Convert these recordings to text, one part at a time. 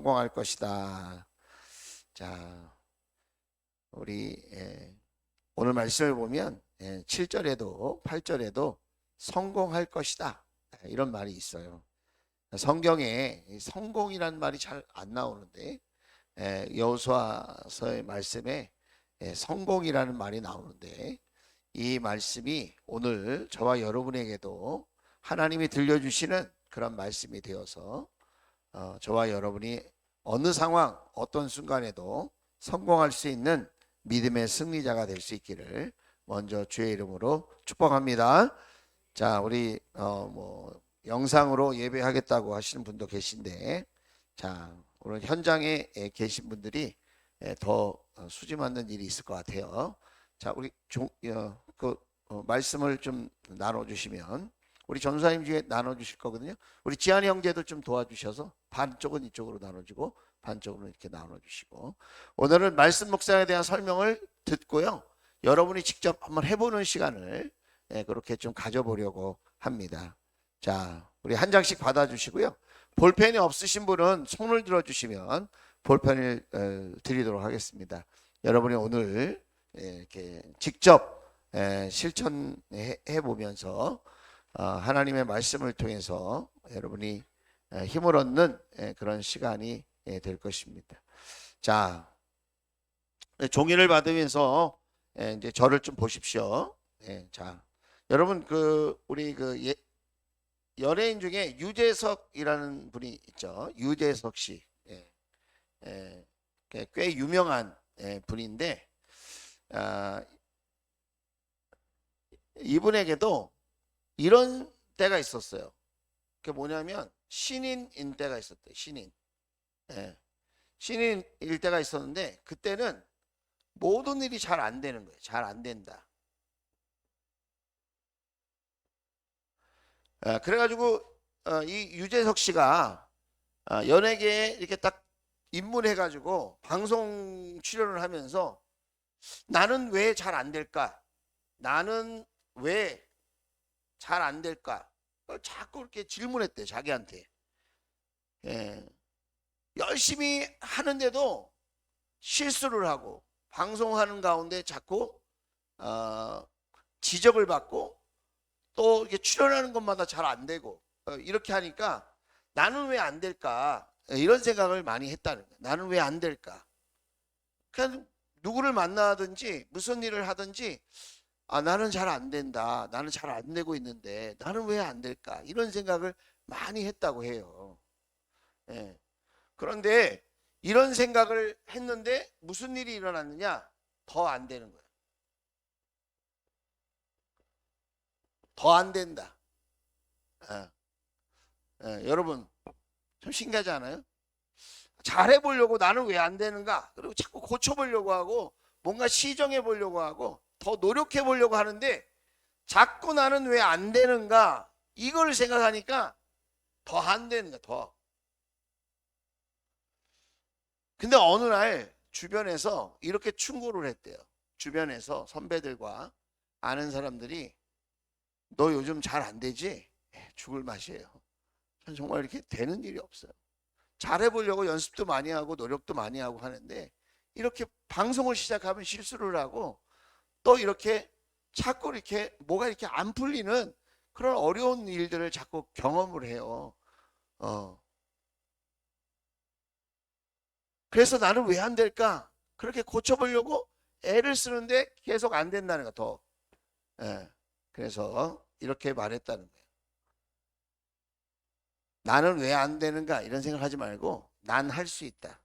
성공할 것이다. 자, 우리 오늘 말씀을 보면 7절에도 8절에도 성공할 것이다, 이런 말이 있어요. 성경에 성공이라는 말이 잘 안 나오는데 여호수아서의 말씀에 성공이라는 말이 나오는데, 이 말씀이 오늘 저와 여러분에게도 하나님이 들려주시는 그런 말씀이 되어서 저와 여러분이 어느 상황 어떤 순간에도 성공할 수 있는 믿음의 승리자가 될 수 있기를 먼저 주의 이름으로 축복합니다. 자, 우리 영상으로 예배하겠다고 하시는 분도 계신데, 자, 오늘 현장에 계신 분들이 더 수지 맞는 일이 있을 것 같아요. 자, 우리 말씀을 좀 나눠주시면, 우리 전사님 중에 나눠주실 거거든요. 우리 지한이 형제도 좀 도와주셔서 반쪽은 이쪽으로 나눠주고 반쪽으로 이렇게 나눠주시고, 오늘은 말씀 묵상에 대한 설명을 듣고요, 여러분이 직접 한번 해보는 시간을 그렇게 좀 가져보려고 합니다. 자, 우리 한 장씩 받아주시고요. 볼펜이 없으신 분은 손을 들어주시면 볼펜을 드리도록 하겠습니다. 여러분이 오늘 이렇게 직접 실천해 보면서 하나님의 말씀을 통해서 여러분이 힘을 얻는 그런 시간이 될 것입니다. 자, 종이를 받으면서 이제 저를 좀 보십시오. 자, 여러분 우리 연예인 중에 유재석이라는 분이 있죠. 유재석 씨, 꽤 유명한 분인데, 이분에게도 이런 때가 있었어요. 그게 뭐냐면 신인인 때가 있었대요. 신인일 때가 있었는데, 그때는 모든 일이 잘 안 되는 거예요. 잘 안 된다. 그래가지고 이 유재석 씨가 연예계에 이렇게 딱 입문해가지고 방송 출연을 하면서 나는 왜 잘 안 될까? 나는 왜 잘 안 될까? 자꾸 이렇게 질문했대요, 자기한테. 열심히 하는데도 실수를 하고, 방송하는 가운데 자꾸 지적을 받고, 또 이렇게 출연하는 것마다 잘 안 되고, 이렇게 하니까 나는 왜 안 될까? 이런 생각을 많이 했다는 거예요. 나는 왜 안 될까? 그냥 누구를 만나든지 무슨 일을 하든지 나는 잘 안 된다. 나는 잘 안 되고 있는데 나는 왜 안 될까? 이런 생각을 많이 했다고 해요. 그런데 이런 생각을 했는데 무슨 일이 일어났느냐? 더 안 되는 거예요. 더 안 된다. 여러분, 좀 신기하지 않아요? 잘해보려고 나는 왜 안 되는가? 그리고 자꾸 고쳐보려고 하고, 뭔가 시정해보려고 하고, 더 노력해보려고 하는데 자꾸 나는 왜 안 되는가? 이걸 생각하니까 더 안 되는 거야, 더. 근데 어느 날 주변에서 이렇게 충고를 했대요. 주변에서 선배들과 아는 사람들이 너 요즘 잘 안 되지? 죽을 맛이에요. 정말 이렇게 되는 일이 없어요. 잘해보려고 연습도 많이 하고 노력도 많이 하고 하는데, 이렇게 방송을 시작하면 실수를 하고, 또 이렇게 자꾸 이렇게 뭐가 이렇게 안 풀리는 그런 어려운 일들을 자꾸 경험을 해요. 그래서 나는 왜 안 될까? 그렇게 고쳐보려고 애를 쓰는데 계속 안 된다는 거, 더. 그래서 이렇게 말했다는 거예요. 나는 왜 안 되는가? 이런 생각하지 말고 난 할 수 있다.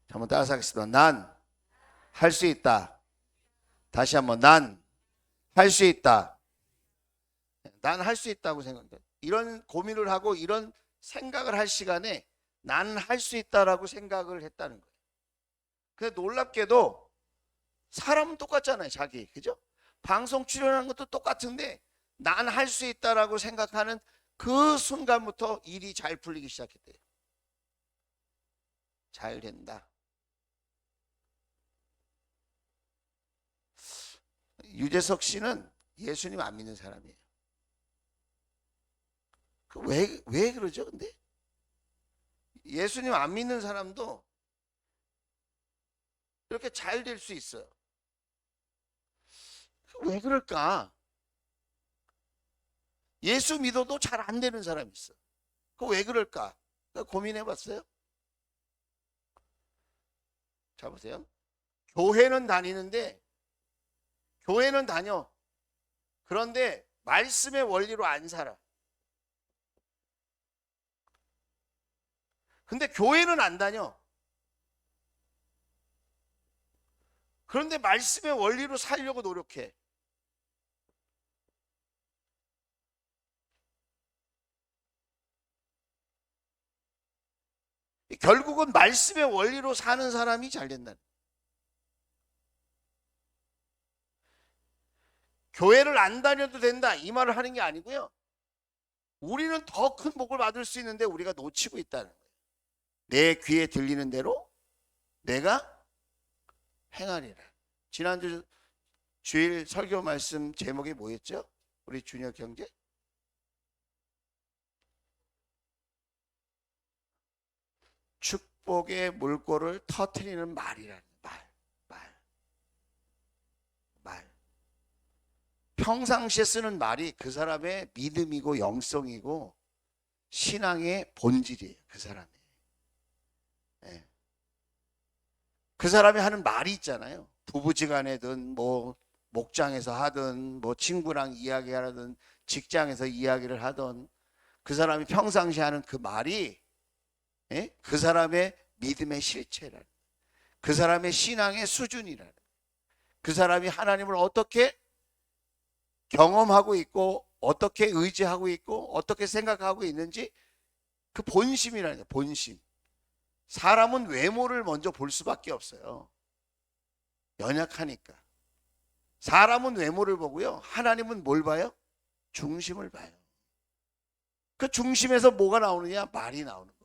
한번 따라서 하겠습니다. 난 할 수 있다. 다시 한번, 난 할 수 있다. 난 할 수 있다고 생각해. 이런 고민을 하고 이런 생각을 할 시간에 난 할 수 있다라고 생각을 했다는 거예요. 근데 놀랍게도 사람은 똑같잖아요, 자기. 그죠? 방송 출연하는 것도 똑같은데 난 할 수 있다라고 생각하는 그 순간부터 일이 잘 풀리기 시작했대요. 잘 된다. 유재석 씨는 예수님 안 믿는 사람이에요. 왜 그러죠? 근데 예수님 안 믿는 사람도 이렇게 잘 될 수 있어요. 왜 그럴까? 예수 믿어도 잘 안 되는 사람이 있어. 왜 그럴까? 고민해 봤어요? 자, 보세요. 교회는 다녀. 그런데 말씀의 원리로 안 살아. 근데 교회는 안 다녀. 그런데 말씀의 원리로 살려고 노력해. 결국은 말씀의 원리로 사는 사람이 잘 된다. 교회를 안 다녀도 된다 이 말을 하는 게 아니고요. 우리는 더 큰 복을 받을 수 있는데 우리가 놓치고 있다는 거예요. 내 귀에 들리는 대로 내가 행하리라. 지난주 주일 설교 말씀 제목이 뭐였죠? 우리 준혁 형제? 축복의 물꼬를 터트리는 말이라는 말. 평상시에 쓰는 말이 그 사람의 믿음이고 영성이고 신앙의 본질이에요. 그 사람이. 네. 그 사람이 하는 말이 있잖아요. 부부지간에든 뭐 목장에서 하든 뭐 친구랑 이야기하든 직장에서 이야기를 하든 그 사람이 평상시에 하는 그 말이 그 사람의 믿음의 실체라는, 그 사람의 신앙의 수준이라는, 그 사람이 하나님을 어떻게 경험하고 있고 어떻게 의지하고 있고 어떻게 생각하고 있는지 그 본심이라는 거예요. 본심. 사람은 외모를 먼저 볼 수밖에 없어요. 연약하니까. 사람은 외모를 보고요. 하나님은 뭘 봐요? 중심을 봐요. 그 중심에서 뭐가 나오느냐? 말이 나오는 거거든요.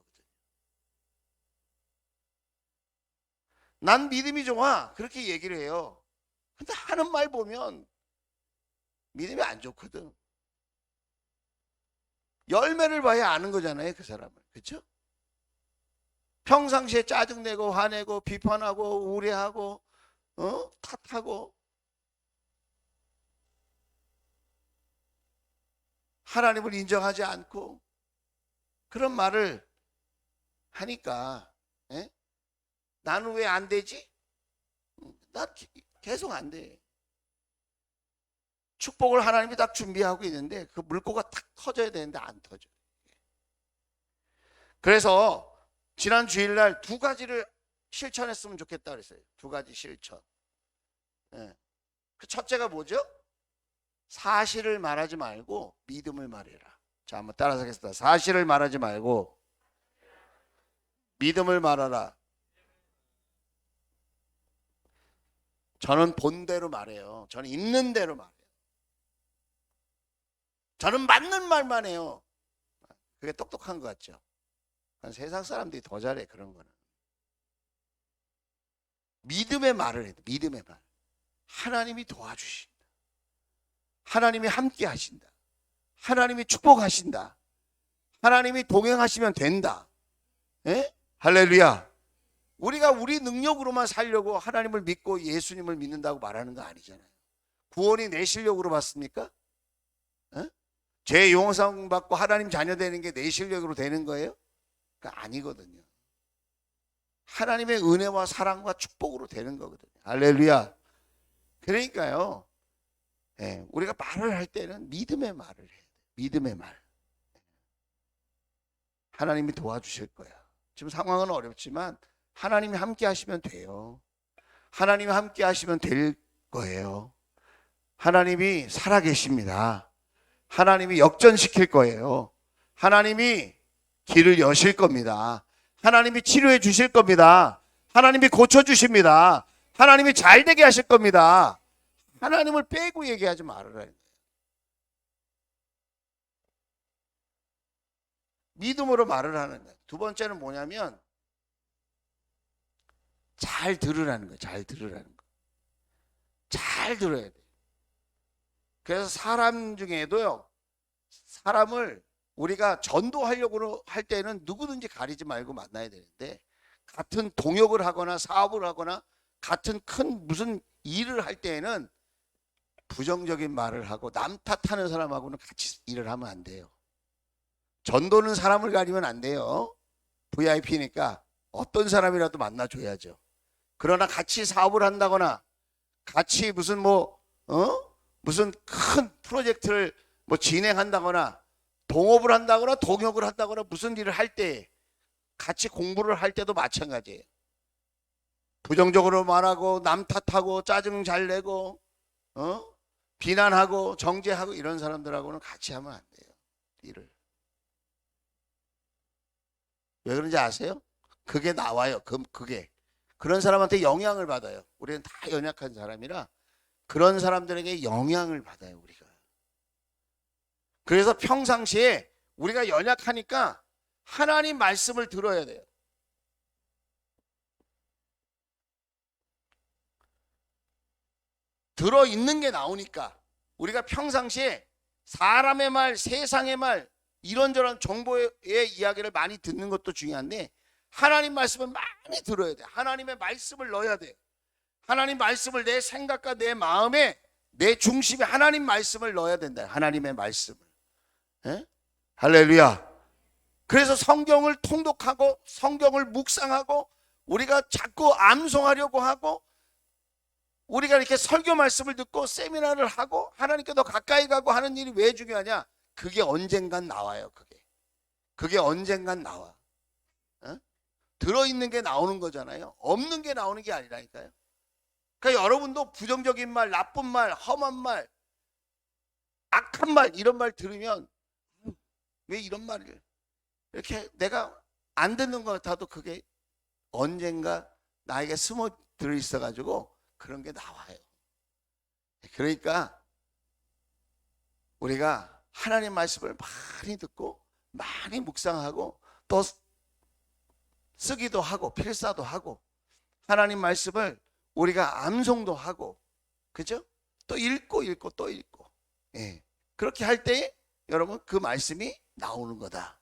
난 믿음이 좋아. 그렇게 얘기를 해요. 근데 하는 말 보면 믿음이 안 좋거든. 열매를 봐야 아는 거잖아요, 그 사람을. 그렇죠? 평상시에 짜증내고 화내고 비판하고 우려하고 탓하고 하나님을 인정하지 않고 그런 말을 하니까 나는 왜 안 되지? 나 계속 안 돼. 축복을 하나님이 딱 준비하고 있는데 그 물꼬가 탁 터져야 되는데 안 터져. 그래서 지난 주일날 두 가지를 실천했으면 좋겠다 그랬어요. 두 가지 실천. 그 첫째가 뭐죠? 사실을 말하지 말고 믿음을 말해라. 자, 한번 따라서 하겠습니다. 사실을 말하지 말고 믿음을 말하라. 저는 본대로 말해요. 저는 있는 대로 말해요. 저는 맞는 말만 해요. 그게 똑똑한 것 같죠? 세상 사람들이 더 잘해, 그런 거는. 믿음의 말을 해요. 믿음의 말. 하나님이 도와주신다. 하나님이 함께 하신다. 하나님이 축복하신다. 하나님이 동행하시면 된다. 할렐루야. 우리가 우리 능력으로만 살려고 하나님을 믿고 예수님을 믿는다고 말하는 거 아니잖아요. 구원이 내 실력으로 받습니까? 죄 용서 받고 하나님 자녀 되는 게 내 실력으로 되는 거예요? 그러니까 아니거든요. 하나님의 은혜와 사랑과 축복으로 되는 거거든요. 할렐루야. 그러니까요. 우리가 말을 할 때는 믿음의 말을 해야 돼요. 믿음의 말. 하나님이 도와주실 거야. 지금 상황은 어렵지만 하나님이 함께 하시면 돼요. 하나님이 함께 하시면 될 거예요. 하나님이 살아계십니다. 하나님이 역전시킬 거예요. 하나님이 길을 여실 겁니다. 하나님이 치료해 주실 겁니다. 하나님이 고쳐주십니다. 하나님이 잘 되게 하실 겁니다. 하나님을 빼고 얘기하지 말아라. 믿음으로 말을 하는 거예요. 두 번째는 뭐냐면 잘 들으라는 거예요. 잘 들으라는 거. 잘 들어야 돼. 그래서 사람 중에도요, 사람을 우리가 전도하려고 할 때는 누구든지 가리지 말고 만나야 되는데, 같은 동역을 하거나 사업을 하거나 같은 큰 무슨 일을 할 때에는 부정적인 말을 하고 남 탓하는 사람하고는 같이 일을 하면 안 돼요. 전도는 사람을 가리면 안 돼요. VIP니까 어떤 사람이라도 만나줘야죠. 그러나 같이 사업을 한다거나 같이 무슨 무슨 큰 프로젝트를 진행한다거나 동업을 한다거나 동역을 한다거나 무슨 일을 할 때, 같이 공부를 할 때도 마찬가지예요. 부정적으로 말하고 남 탓하고 짜증 잘 내고 비난하고 정죄하고 이런 사람들하고는 같이 하면 안 돼요. 일을. 왜 그런지 아세요? 그게 나와요. 그게 그런 사람한테 영향을 받아요. 우리는 다 연약한 사람이라 그런 사람들에게 영향을 받아요, 우리가. 그래서 평상시에 우리가 연약하니까 하나님 말씀을 들어야 돼요. 들어있는 게 나오니까 우리가 평상시에 사람의 말, 세상의 말, 이런저런 정보의 이야기를 많이 듣는 것도 중요한데 하나님 말씀을 많이 들어야 돼. 하나님의 말씀을 넣어야 돼. 하나님 말씀을 내 생각과 내 마음에, 내 중심에 하나님 말씀을 넣어야 된다. 하나님의 말씀을. 에? 할렐루야. 그래서 성경을 통독하고 성경을 묵상하고 우리가 자꾸 암송하려고 하고 우리가 이렇게 설교 말씀을 듣고 세미나를 하고 하나님께 더 가까이 가고 하는 일이 왜 중요하냐? 그게 언젠간 나와요. 그게 언젠간 나와. 들어있는 게 나오는 거잖아요. 없는 게 나오는 게 아니라니까요. 그러니까 여러분도 부정적인 말, 나쁜 말, 험한 말, 악한 말, 이런 말 들으면 왜 이런 말을 이렇게 내가 안 듣는 것 같아도 그게 언젠가 나에게 숨어 들어있어 가지고 그런 게 나와요. 그러니까 우리가 하나님 말씀을 많이 듣고 많이 묵상하고 또 쓰기도 하고 필사도 하고 하나님 말씀을 우리가 암송도 하고, 그죠? 또 읽고 또 읽고, 예. 그렇게 할 때 여러분 그 말씀이 나오는 거다.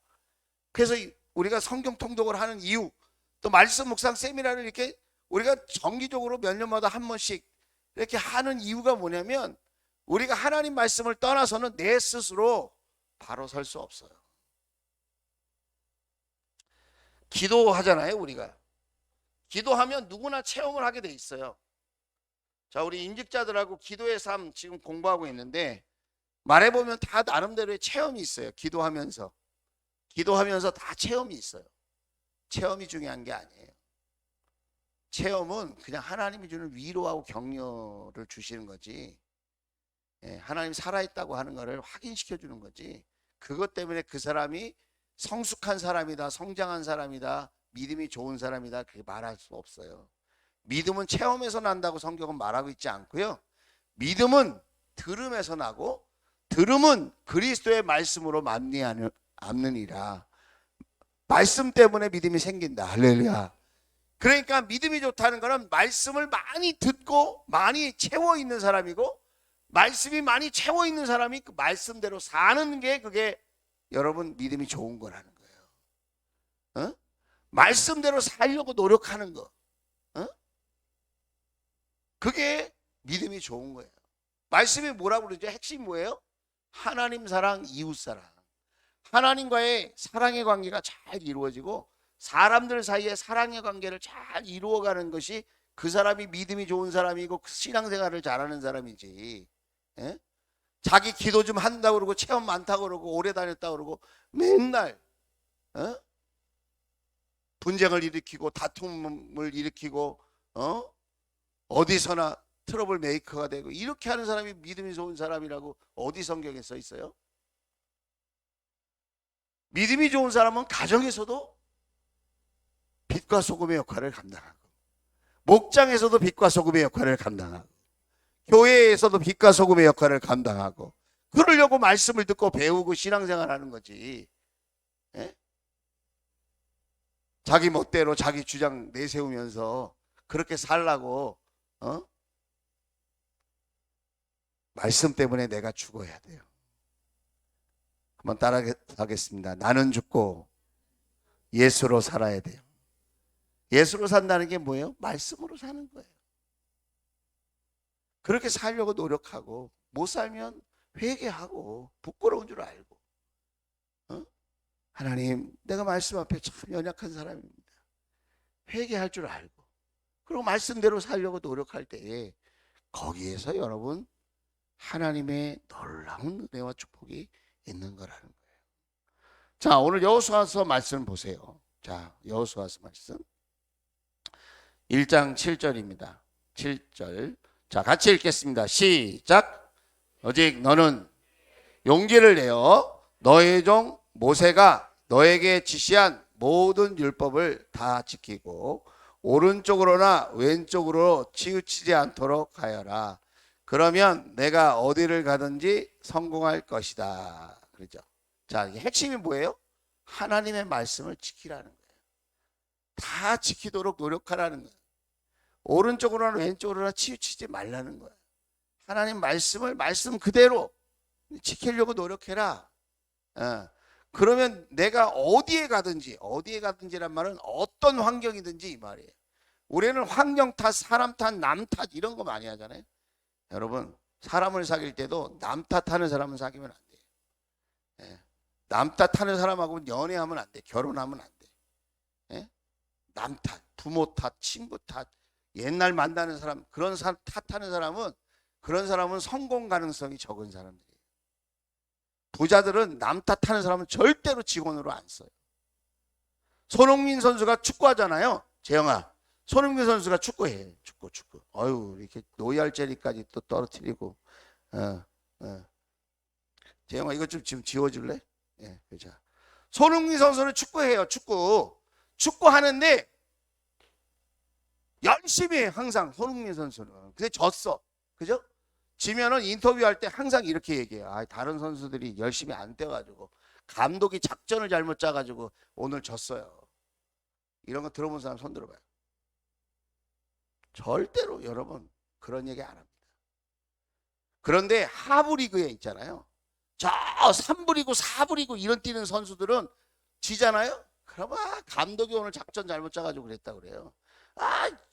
그래서 우리가 성경 통독을 하는 이유, 또 말씀 묵상 세미나를 이렇게 우리가 정기적으로 몇 년마다 한 번씩 이렇게 하는 이유가 뭐냐면 우리가 하나님 말씀을 떠나서는 내 스스로 바로 설 수 없어요. 기도하잖아요. 우리가 기도하면 누구나 체험을 하게 돼 있어요. 자, 우리 임직자들하고 기도의 삶 지금 공부하고 있는데 말해보면 다 나름대로의 체험이 있어요. 기도하면서 다 체험이 있어요. 체험이 중요한 게 아니에요. 체험은 그냥 하나님이 주는 위로하고 격려를 주시는 거지, 하나님 살아있다고 하는 거를 확인시켜 주는 거지, 그것 때문에 그 사람이 성숙한 사람이다, 성장한 사람이다, 믿음이 좋은 사람이다, 그렇게 말할 수 없어요. 믿음은 체험에서 난다고 성경은 말하고 있지 않고요. 믿음은 들음에서 나고 들음은 그리스도의 말씀으로 만리암느니라. 말씀 때문에 믿음이 생긴다. 할렐루야. 그러니까 믿음이 좋다는 것은 말씀을 많이 듣고 많이 채워 있는 사람이고, 말씀이 많이 채워 있는 사람이 그 말씀대로 사는 게 그게 여러분 믿음이 좋은 거라는 거예요. 말씀대로 살려고 노력하는 거, 그게 믿음이 좋은 거예요. 말씀이 뭐라고 그러죠? 핵심이 뭐예요? 하나님 사랑, 이웃 사랑. 하나님과의 사랑의 관계가 잘 이루어지고 사람들 사이에 사랑의 관계를 잘 이루어가는 것이 그 사람이 믿음이 좋은 사람이고 신앙생활을 잘하는 사람이지. 자기 기도 좀 한다고 그러고 체험 많다고 그러고 오래 다녔다고 그러고 맨날 분쟁을 일으키고 다툼을 일으키고 어디서나 트러블 메이커가 되고 이렇게 하는 사람이 믿음이 좋은 사람이라고 어디 성경에 써 있어요? 믿음이 좋은 사람은 가정에서도 빛과 소금의 역할을 감당하고, 목장에서도 빛과 소금의 역할을 감당하고, 교회에서도 빛과 소금의 역할을 감당하고, 그러려고 말씀을 듣고 배우고 신앙생활하는 거지. 자기 멋대로 자기 주장 내세우면서 그렇게 살라고 말씀 때문에 내가 죽어야 돼요. 한번 따라하겠습니다. 나는 죽고 예수로 살아야 돼요. 예수로 산다는 게 뭐예요? 말씀으로 사는 거예요. 그렇게 살려고 노력하고 못 살면 회개하고 부끄러운 줄 알고, 하나님, 내가 말씀 앞에 참 연약한 사람입니다. 회개할 줄 알고, 그리고 말씀대로 살려고 노력할 때에 거기에서 여러분 하나님의 놀라운 은혜와 축복이 있는 거라는 거예요. 자, 오늘 여호수아서 말씀 보세요. 자, 여호수아서 말씀 1장 7절입니다. 7절. 자, 같이 읽겠습니다. 시작. 오직 너는 용기를 내어 너의 종 모세가 너에게 지시한 모든 율법을 다 지키고 오른쪽으로나 왼쪽으로 치우치지 않도록 하여라. 그러면 내가 어디를 가든지 성공할 것이다. 그렇죠? 자, 이게 핵심이 뭐예요? 하나님의 말씀을 지키라는 거예요. 다 지키도록 노력하라는 거예요. 오른쪽으로나 왼쪽으로나 치우치지 말라는 거예요. 하나님 말씀을 말씀 그대로 지키려고 노력해라. 그러면 내가 어디에 가든지란 말은 어떤 환경이든지 이 말이에요. 우리는 환경 탓, 사람 탓, 남 탓 이런 거 많이 하잖아요. 여러분, 사람을 사귈 때도 남 탓하는 사람은 사귀면 안 돼요. 남 탓하는 사람하고는 연애하면 안 돼. 결혼하면 안 돼. 남 탓, 부모 탓, 친구 탓, 옛날 만나는 사람, 그런 사람 탓하는 사람은, 그런 사람은 성공 가능성이 적은 사람들이에요. 부자들은 남 탓하는 사람은 절대로 직원으로 안 써요. 손흥민 선수가 축구하잖아요. 재영아, 손흥민 선수가 축구해. 축구. 어유, 이렇게 노이알제리까지 또 떨어뜨리고. 재영아, 이거 좀 지금 지워줄래? 예, 그죠. 손흥민 선수는 축구해요. 축구하는데 열심히 해, 항상 손흥민 선수는. 근데 졌어. 그죠? 지면은 인터뷰할 때 항상 이렇게 얘기해요. 다른 선수들이 열심히 안 뛰어가지고 감독이 작전을 잘못 짜가지고 오늘 졌어요. 이런 거 들어본 사람 손 들어봐요. 절대로 여러분 그런 얘기 안 합니다. 그런데 하부 리그에 있잖아요. 저 3부 리그, 4부 리그 이런 뛰는 선수들은 지잖아요. 그러면 감독이 오늘 작전 잘못 짜가지고 그랬다고 그래요.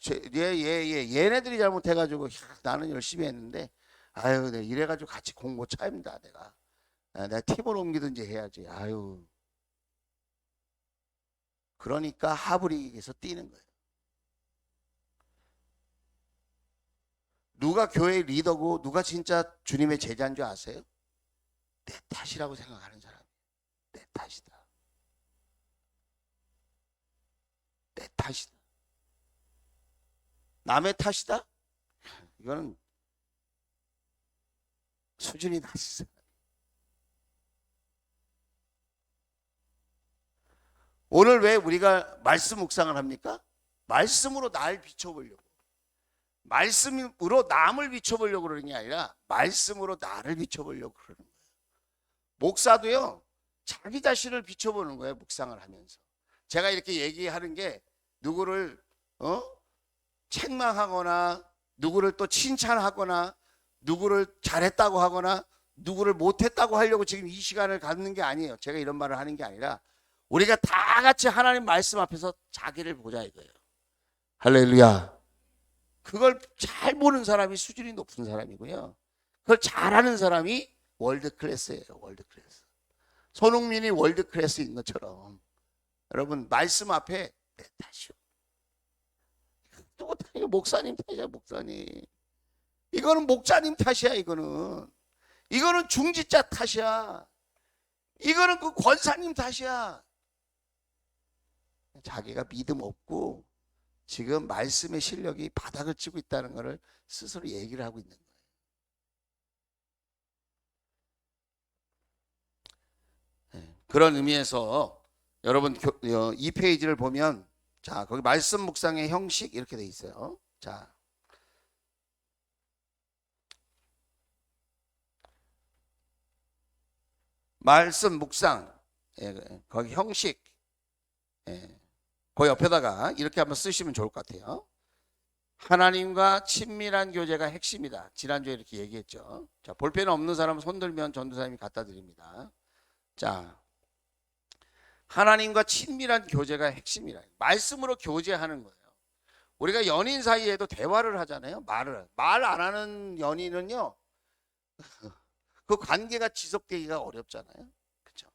얘네들이 잘못해가지고 나는 열심히 했는데 내가 이래가지고 같이 공 못 차입니다. 내가 팀을 옮기든지 해야지. 그러니까 하브리그에서 뛰는 거예요. 누가 교회의 리더고 누가 진짜 주님의 제자인 줄 아세요? 내 탓이라고 생각하는 사람. 내 탓이다. 내 탓이다. 남의 탓이다? 이거는 수준이 낮았어요. 오늘 왜 우리가 말씀 묵상을 합니까? 말씀으로 날 비춰보려고. 말씀으로 남을 비춰보려고 그러는 게 아니라 말씀으로 나를 비춰보려고 그러는 거예요. 목사도요, 자기 자신을 비춰보는 거예요. 묵상을 하면서. 제가 이렇게 얘기하는 게 누구를 책망하거나 누구를 또 칭찬하거나 누구를 잘했다고 하거나 누구를 못했다고 하려고 지금 이 시간을 갖는 게 아니에요. 제가 이런 말을 하는 게 아니라 우리가 다 같이 하나님 말씀 앞에서 자기를 보자 이거예요. 할렐루야. 그걸 잘 보는 사람이 수준이 높은 사람이고요. 그걸 잘하는 사람이 월드 클래스예요. 월드 클래스. 손흥민이 월드 클래스인 것처럼 여러분 말씀 앞에 내 탓이요. 또 목사님 탓이야. 목사님. 이거는 목사님 탓이야. 이거는 중지자 탓이야. 이거는 그 권사님 탓이야. 자기가 믿음 없고 지금 말씀의 실력이 바닥을 치고 있다는 것을 스스로 얘기를 하고 있는 거예요. 그런 의미에서 여러분 2페이지를 보면 자, 거기 말씀 묵상의 형식 이렇게 돼 있어요. 자, 말씀 묵상 거기 형식 그 옆에다가 이렇게 한번 쓰시면 좋을 것 같아요. 하나님과 친밀한 교제가 핵심이다. 지난주에 이렇게 얘기했죠. 자, 볼펜 없는 사람 손 들면 전도사님이 갖다 드립니다. 자, 하나님과 친밀한 교제가 핵심이라. 말씀으로 교제하는 거예요. 우리가 연인 사이에도 대화를 하잖아요. 말 안 하는 연인은요, 그 관계가 지속되기가 어렵잖아요. 그렇죠?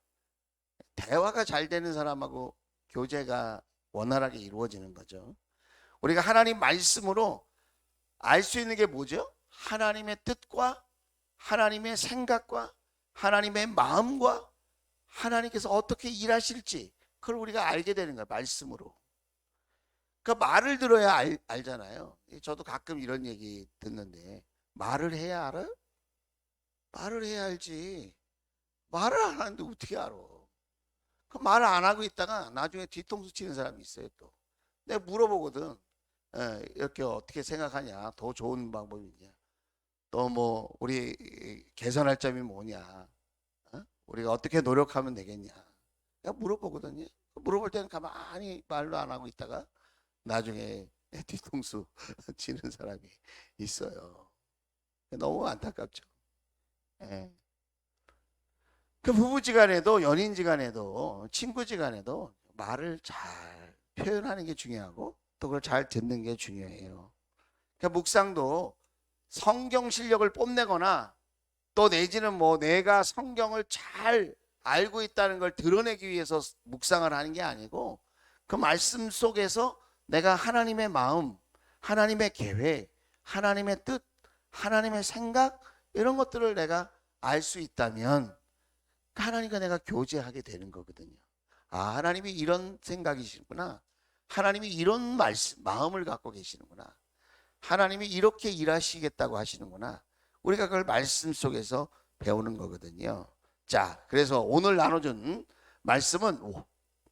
대화가 잘 되는 사람하고 교제가 원활하게 이루어지는 거죠. 우리가 하나님 말씀으로 알 수 있는 게 뭐죠? 하나님의 뜻과 하나님의 생각과 하나님의 마음과 하나님께서 어떻게 일하실지 그걸 우리가 알게 되는 거예요. 말씀으로. 그 말을 들어야 알잖아요. 저도 가끔 이런 얘기 듣는데 말을 해야 알아요? 말을 해야 알지. 말을 안 하는데 어떻게 알아? 그 말을 안 하고 있다가 나중에 뒤통수 치는 사람이 있어요. 또 내가 물어보거든. 이렇게 어떻게 생각하냐? 더 좋은 방법이 있냐? 또 뭐 우리 개선할 점이 뭐냐? 우리가 어떻게 노력하면 되겠냐? 내가 물어보거든요. 물어볼 때는 가만히 말도 안 하고 있다가 나중에 뒤통수 치는 사람이 있어요. 너무 안타깝죠. 예. 그 부부지간에도 연인지간에도 친구지간에도 말을 잘 표현하는 게 중요하고 또 그걸 잘 듣는 게 중요해요. 그러니까 묵상도 성경 실력을 뽐내거나 또 내지는 뭐 내가 성경을 잘 알고 있다는 걸 드러내기 위해서 묵상을 하는 게 아니고 그 말씀 속에서 내가 하나님의 마음, 하나님의 계획, 하나님의 뜻, 하나님의 생각 이런 것들을 내가 알 수 있다면 하나님과 내가 교제하게 되는 거거든요. 아, 하나님이 이런 생각이시구나. 하나님이 이런 마음을 갖고 계시는구나. 하나님이 이렇게 일하시겠다고 하시는구나. 우리가 그걸 말씀 속에서 배우는 거거든요. 자, 그래서 오늘 나눠준 말씀은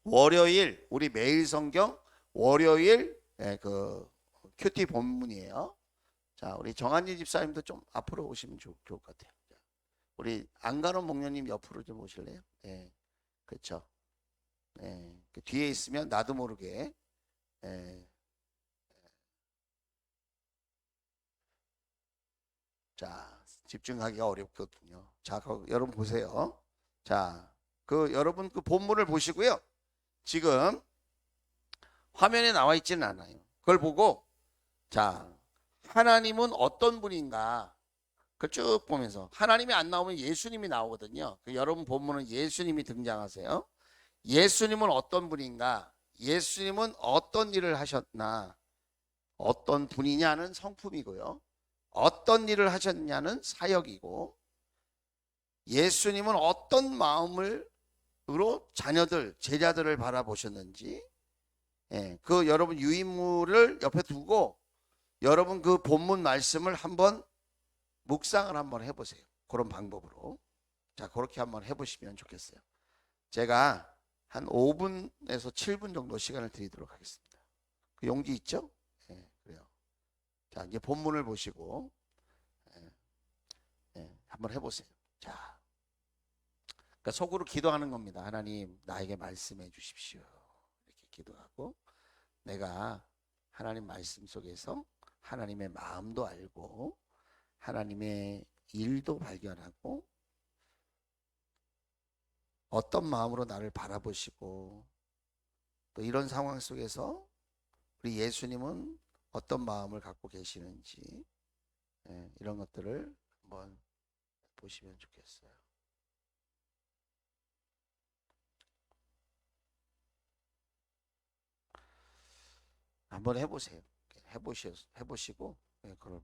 월요일 우리 매일 성경 월요일 그 큐티 본문이에요. 자, 우리 정한지 집사님도 좀 앞으로 오시면 좋을 것 같아요. 우리 안가론 목녀님 옆으로 좀 오실래요? 네, 그렇죠. 네, 그 뒤에 있으면 나도 모르게 네. 자, 집중하기가 어렵거든요. 자, 여러분 보세요. 자, 그 여러분 그 본문을 보시고요. 지금 화면에 나와 있지는 않아요. 그걸 보고 자, 하나님은 어떤 분인가? 그걸 쭉 보면서 하나님이 안 나오면 예수님이 나오거든요. 그 여러분 본문은 예수님이 등장하세요. 예수님은 어떤 분인가? 예수님은 어떤 일을 하셨나? 어떤 분이냐는 성품이고요. 어떤 일을 하셨냐는 사역이고 예수님은 어떤 마음으로 자녀들, 제자들을 바라보셨는지 그 여러분 유인물을 옆에 두고 여러분 그 본문 말씀을 한번 묵상을 한번 해보세요. 그런 방법으로. 자, 그렇게 한번 해보시면 좋겠어요. 제가 한 5분에서 7분 정도 시간을 드리도록 하겠습니다. 그 용기 있죠? 네, 그래요. 자, 이제 본문을 보시고 한번 해보세요. 자, 그러니까 속으로 기도하는 겁니다. 하나님, 나에게 말씀해 주십시오. 이렇게 기도하고 내가 하나님 말씀 속에서 하나님의 마음도 알고 하나님의 일도 발견하고 어떤 마음으로 나를 바라보시고 또 이런 상황 속에서 우리 예수님은 어떤 마음을 갖고 계시는지 이런 것들을 한번 보시면 좋겠어요. 한번 해보세요. 해보시고 그걸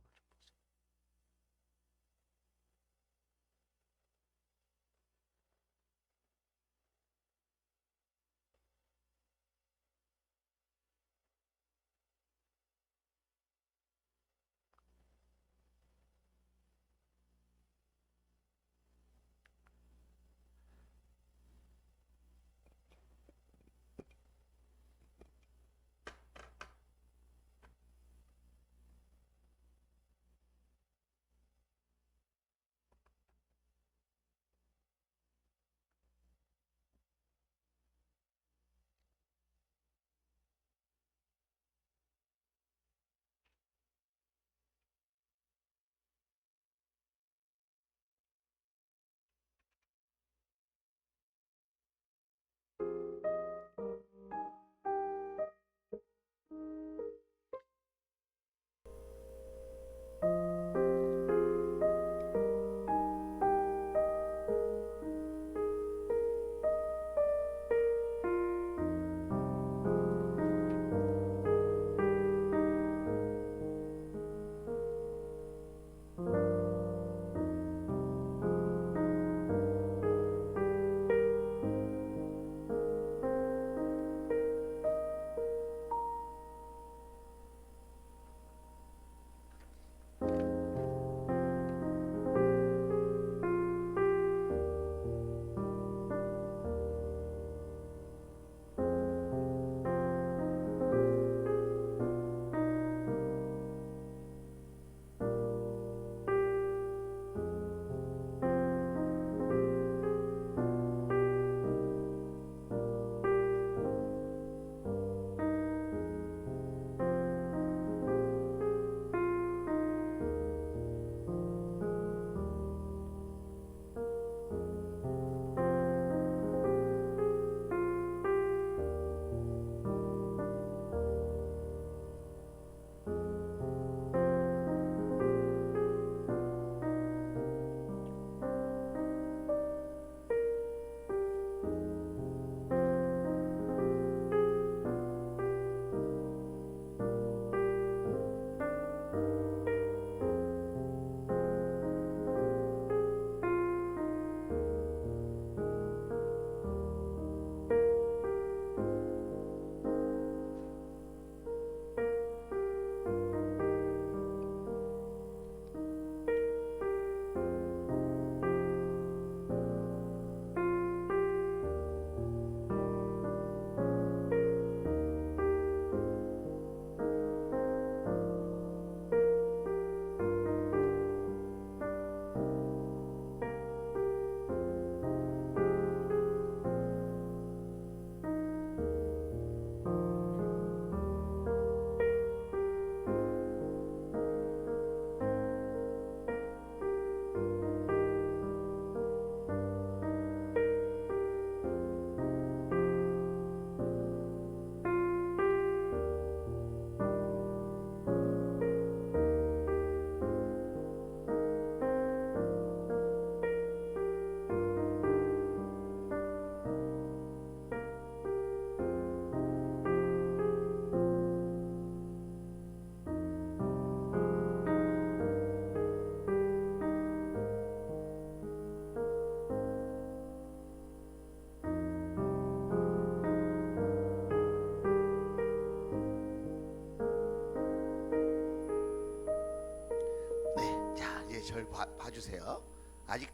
봐주세요. 아직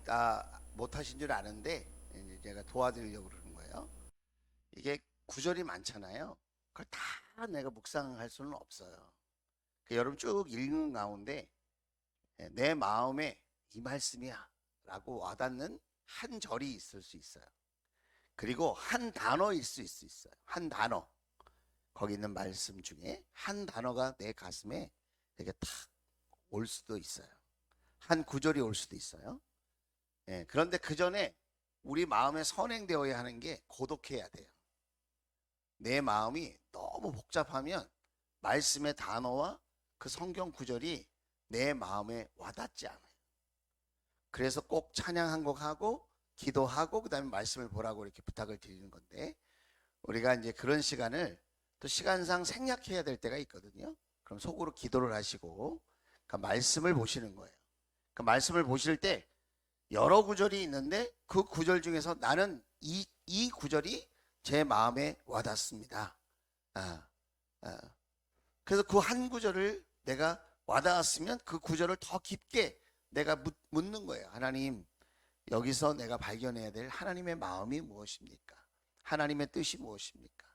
못하신 줄 아는데 이제 제가 도와드리려고 그러는 거예요. 이게 구절이 많잖아요. 그걸 다 내가 묵상할 수는 없어요. 여러분 쭉 읽는 가운데 내 마음에 이 말씀이야 라고 와닿는 한 절이 있을 수 있어요. 그리고 한 단어일 수 있어요. 한 단어. 거기 있는 말씀 중에 한 단어가 내 가슴에 이렇게 탁 올 수도 있어요. 한 구절이 올 수도 있어요. 그런데 그 전에 우리 마음에 선행되어야 하는 게 고독해야 돼요. 내 마음이 너무 복잡하면 말씀의 단어와 그 성경 구절이 내 마음에 와닿지 않아요. 그래서 꼭 찬양 한 곡 하고 기도하고 그다음에 말씀을 보라고 이렇게 부탁을 드리는 건데, 우리가 이제 그런 시간을 또 시간상 생략해야 될 때가 있거든요. 그럼 속으로 기도를 하시고 말씀을 보시는 거예요. 말씀을 보실 때 여러 구절이 있는데 그 구절 중에서 나는 이 구절이 제 마음에 와닿습니다. 그래서 그 한 구절을 내가 와닿았으면 그 구절을 더 깊게 내가 묻는 거예요. 하나님, 여기서 내가 발견해야 될 하나님의 마음이 무엇입니까? 하나님의 뜻이 무엇입니까?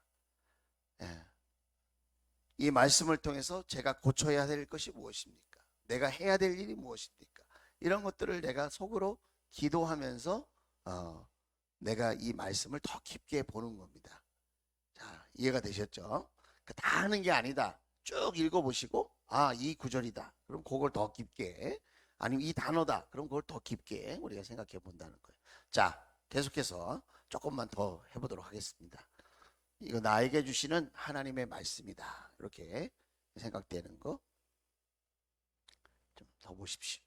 이 말씀을 통해서 제가 고쳐야 될 것이 무엇입니까? 내가 해야 될 일이 무엇입니까? 이런 것들을 내가 속으로 기도하면서 내가 이 말씀을 더 깊게 보는 겁니다. 자, 이해가 되셨죠? 다 하는 게 아니다. 쭉 읽어보시고 이 구절이다. 그럼 그걸 더 깊게, 아니면 이 단어다. 그럼 그걸 더 깊게 우리가 생각해 본다는 거예요. 자, 계속해서 조금만 더 해보도록 하겠습니다. 이거 나에게 주시는 하나님의 말씀이다. 이렇게 생각되는 거 좀 더 보십시오.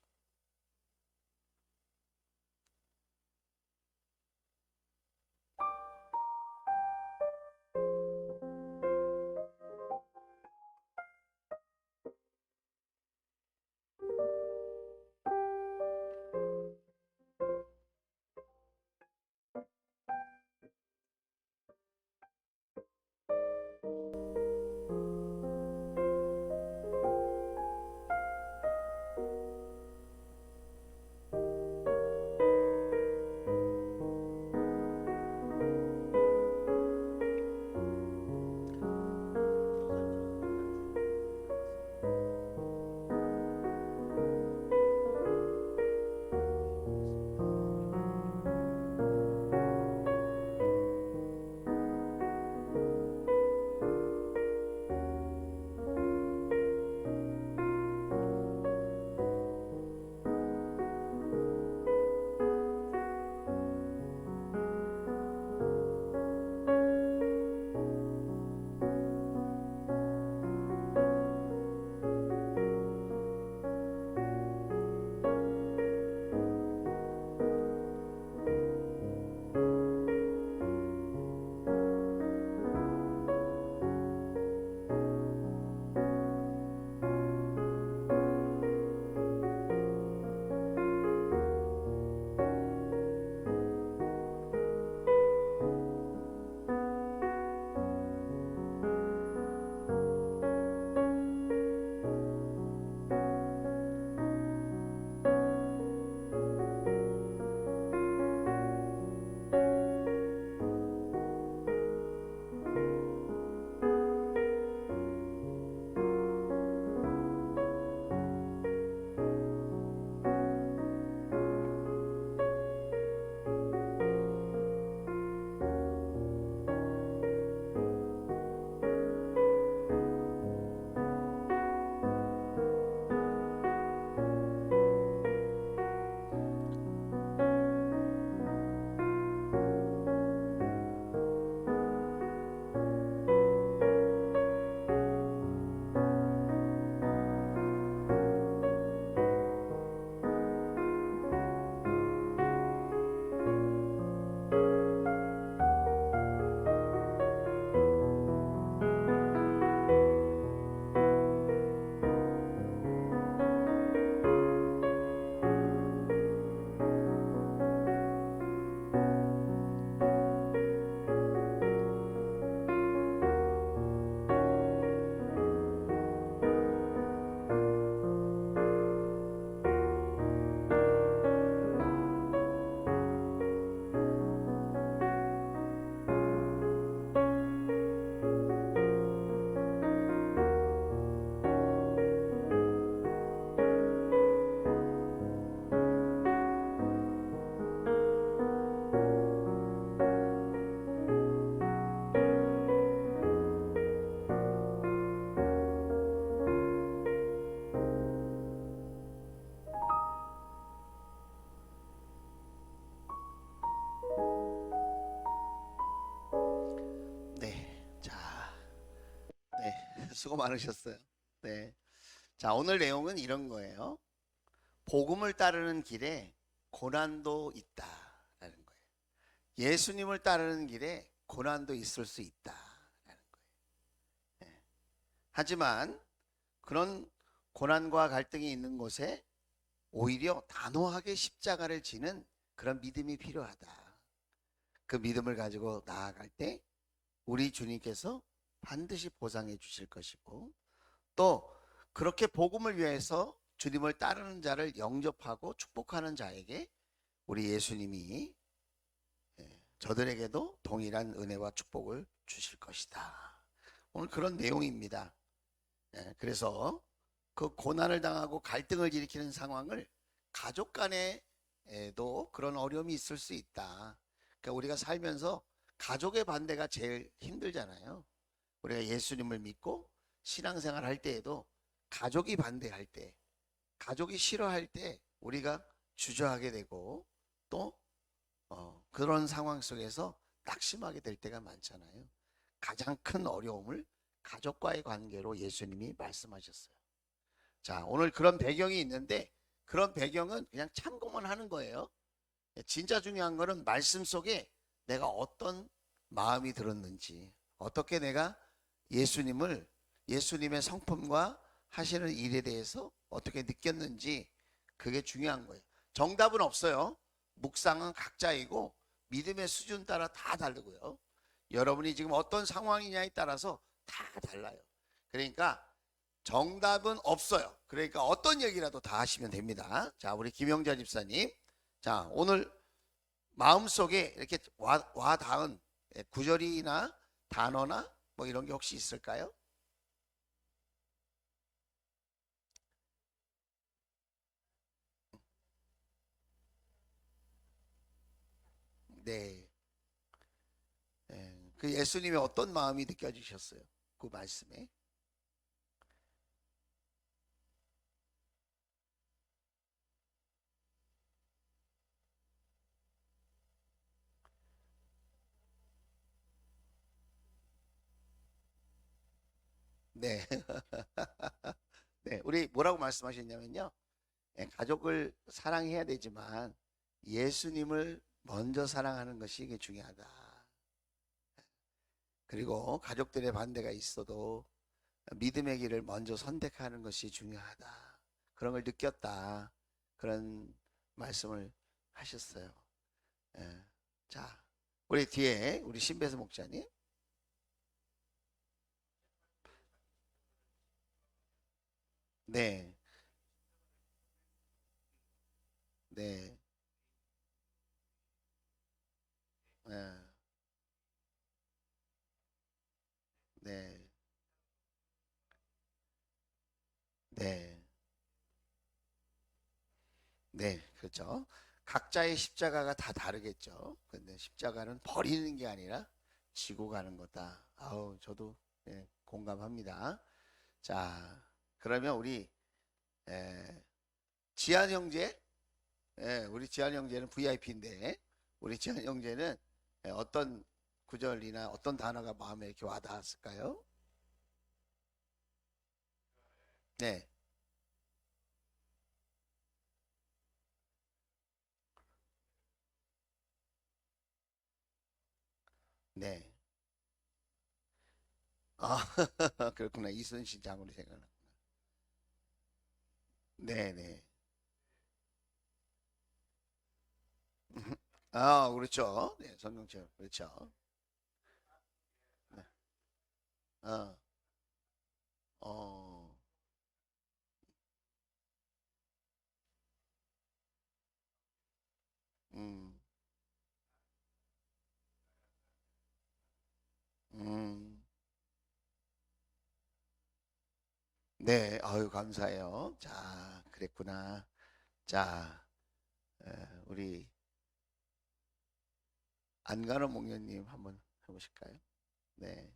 수고 많으셨어요. 네. 자, 오늘 내용은 이런 거예요. 복음을 따르는 길에 고난도 있다라는 거예요. 예수님을 따르는 길에 고난도 있을 수 있다라는 거예요. 네. 하지만 그런 고난과 갈등이 있는 곳에 오히려 단호하게 십자가를 지는 그런 믿음이 필요하다. 그 믿음을 가지고 나아갈 때 우리 주님께서 반드시 보상해 주실 것이고, 또 그렇게 복음을 위해서 주님을 따르는 자를 영접하고 축복하는 자에게 우리 예수님이 저들에게도 동일한 은혜와 축복을 주실 것이다. 오늘 그런 내용입니다. 그래서 그 고난을 당하고 갈등을 일으키는 상황을 가족 간에도 그런 어려움이 있을 수 있다. 그러니까 우리가 살면서 가족의 반대가 제일 힘들잖아요. 우리가 예수님을 믿고 신앙생활 할 때에도 가족이 반대할 때, 가족이 싫어할 때 우리가 주저하게 되고, 또 그런 상황 속에서 낙심하게 될 때가 많잖아요. 가장 큰 어려움을 가족과의 관계로 예수님이 말씀하셨어요. 자, 오늘 그런 배경이 있는데, 그런 배경은 그냥 참고만 하는 거예요. 진짜 중요한 거는 말씀 속에 내가 어떤 마음이 들었는지, 어떻게 내가 예수님의 성품과 하시는 일에 대해서 어떻게 느꼈는지, 그게 중요한 거예요. 정답은 없어요. 묵상은 각자이고 믿음의 수준 따라 다 다르고요. 여러분이 지금 어떤 상황이냐에 따라서 다 달라요. 그러니까 정답은 없어요. 그러니까 어떤 얘기라도 다 하시면 됩니다. 자, 우리 김영자 집사님. 자, 오늘 마음속에 이렇게 와 닿은 구절이나 단어나 뭐 이런 게 혹시 있을까요? 네. 그 예수님의 어떤 마음이 느껴지셨어요? 그 말씀에. 네. 네. 우리 뭐라고 말씀하셨냐면요. 가족을 사랑해야 되지만 예수님을 먼저 사랑하는 것이 이게 중요하다. 그리고 가족들의 반대가 있어도 믿음의 길을 먼저 선택하는 것이 중요하다. 그런 걸 느꼈다. 그런 말씀을 하셨어요. 예. 자, 우리 뒤에 우리 신배수 목사님. 네, 네, 예, 네, 네, 네, 그렇죠. 각자의 십자가가 다 다르겠죠. 근데 십자가는 버리는 게 아니라 지고 가는 거다. 아우, 저도 공감합니다. 자, 그러면 우리 지한 형제, 우리 지한 형제는 VIP인데 우리 지한 형제는 어떤 구절이나 어떤 단어가 마음에 이렇게 와닿았을까요? 네, 네. 아, 그렇구나. 이순신 장군이 생각나. 네, 네. 아, 그렇죠. 네, 성경책 그렇죠. 네. 어, 어, 음, 음. 네, 아유, 감사해요. 자, 그랬구나. 자, 우리 안가노 목련님 한번 해보실까요? 네,